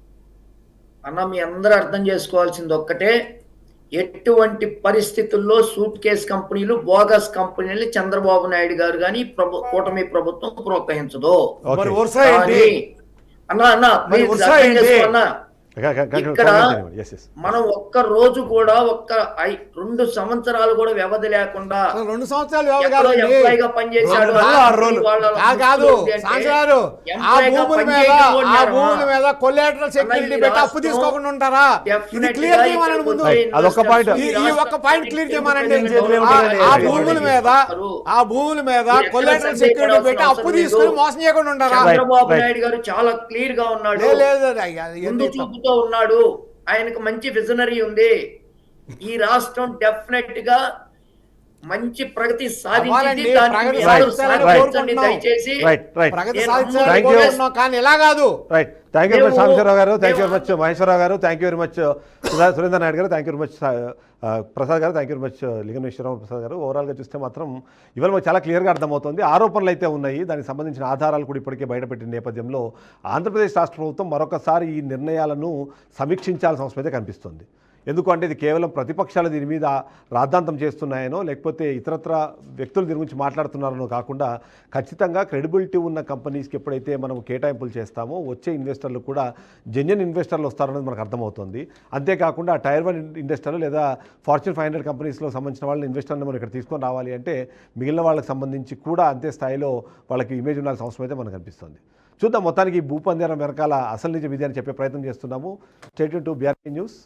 అన్న మీ అందరూ అర్థం చేసుకోవాల్సింది ఒక్కటే, ఎటువంటి పరిస్థితుల్లో సూట్ కేస్ కంపెనీలు బోగస్ కంపెనీలు చంద్రబాబు నాయుడు గారు కానీ కూటమి ప్రభుత్వం ప్రోత్సహించదు. మరి వర్షా ఏంటి? కానీ అన్న మరి please వర్షా అర్థం ఏంటి? చేసుకో అన్న. ఇక్కడ Yes, yes. మనం ఒక్క రోజు కూడా 2 సంవత్సరాలు కూడా వ్యవధి లేకుండా అసలు 2 సంవత్సరాలు వ్యవధి ఎక్కడో కాదండి. employee గా పనిచేశాడు రెండు నెలలు, 6 రోజులు. కాదు అంటే సాంసరారు ఆ employee గా భూముల మీద పనిచేయడం ఆ కూడా భూముల మీద కొల్లేటరల్ సెక్యూరిటీ ఈ పెట్టి అప్పు రాష్ట్రం తీసుకోకుండా ఉంటారా? ఇది definitely క్లియర్ గా చేయమనండి ఇక్కడ ముందు. వచ్చే అదొక point. investors ఈ ఒక్క పాయింట్ క్లియర్ చేయమనండి. independent ఆ భూముల మీద కొల్లేటరల్ సెక్యూరిటీ పెట్టి అప్పు తీసుకుని మోసం చేయకుండా ఉంటారా? చంద్రబాబు Right. నాయుడు గారు చాలా క్లియర్ గా ఉన్నాడు, లేదు ముందు చూపుతో ఉన్నాడు, ఆయనకు మంచి విజనరీ ఉంది. ఈ రాష్ట్రం డెఫినెట్ గా మంచి ప్రగతి సాధించింది. అవ్వాలండి, దానికి ప్రగతి మీ అందరూ సాధించాలని సహకరించండి కోరుకుంటున్నాం. దయచేసి. రైట్. ప్రగతి నేను సాధించాలని Thank you. కోరుకుంటున్నాం, కానీ ఇలా కాదు. Right. Thank you very much మేము- సాంబశివరావు గారు, థ్యాంక్ యూ వెరీ మేము- మచ్ మహేశ్వరరావు గారు, thank you very much Surendra Naidu గారు, thank you very much Prasad గారు, thank you very much Lingameswararao Prasad గారు. ఓవరాల్గా చూస్తే మాత్రం ఇవాళ మాకు చాలా క్లియర్గా అర్థమవుతుంది. ఆరోపణలు అయితే ఉన్నాయి, దానికి సంబంధించిన ఆధారాలు కూడా ఇప్పటికే బయటపెట్టిన నేపథ్యంలో ఆంధ్రప్రదేశ్ రాష్ట్ర ప్రభుత్వం మరొకసారి ఈ నిర్ణయాలను సమీక్షించాల్సిన అవసరం అయితే కనిపిస్తుంది. ఎందుకంటే ఇది కేవలం ప్రతిపక్షాలు దీని మీద రాద్ధాంతం చేస్తున్నాయనో లేకపోతే ఇతరత్ర వ్యక్తులు దీని గురించి మాట్లాడుతున్నారనో కాకుండా ఖచ్చితంగా క్రెడిబిలిటీ ఉన్న కంపెనీస్కి ఎప్పుడైతే మనం కేటాయింపులు చేస్తామో వచ్చే ఇన్వెస్టర్లు కూడా జెన్యున్ ఇన్వెస్టర్లు వస్తారనేది మనకు అర్థమవుతుంది. అంతేకాకుండా టైర్ 1 ఇండస్ట్రీలు లేదా ఫార్చ్యూన్ 500 కంపెనీస్లో సంబంధించిన వాళ్ళని ఇన్వెస్టర్ని మనం ఇక్కడ తీసుకొని రావాలి అంటే మిగిలిన వాళ్ళకి సంబంధించి కూడా అంతే స్థాయిలో వాళ్ళకి ఇమేజ్ ఉండాల్సిన అవసరం అయితే మనకు కనిపిస్తుంది. చూద్దాం, మొత్తానికి ఈ భూపందేరం వెనకాల అసలు నిజం ఇది అని చెప్పే ప్రయత్నం చేస్తున్నాము. Stay tune to BRK news.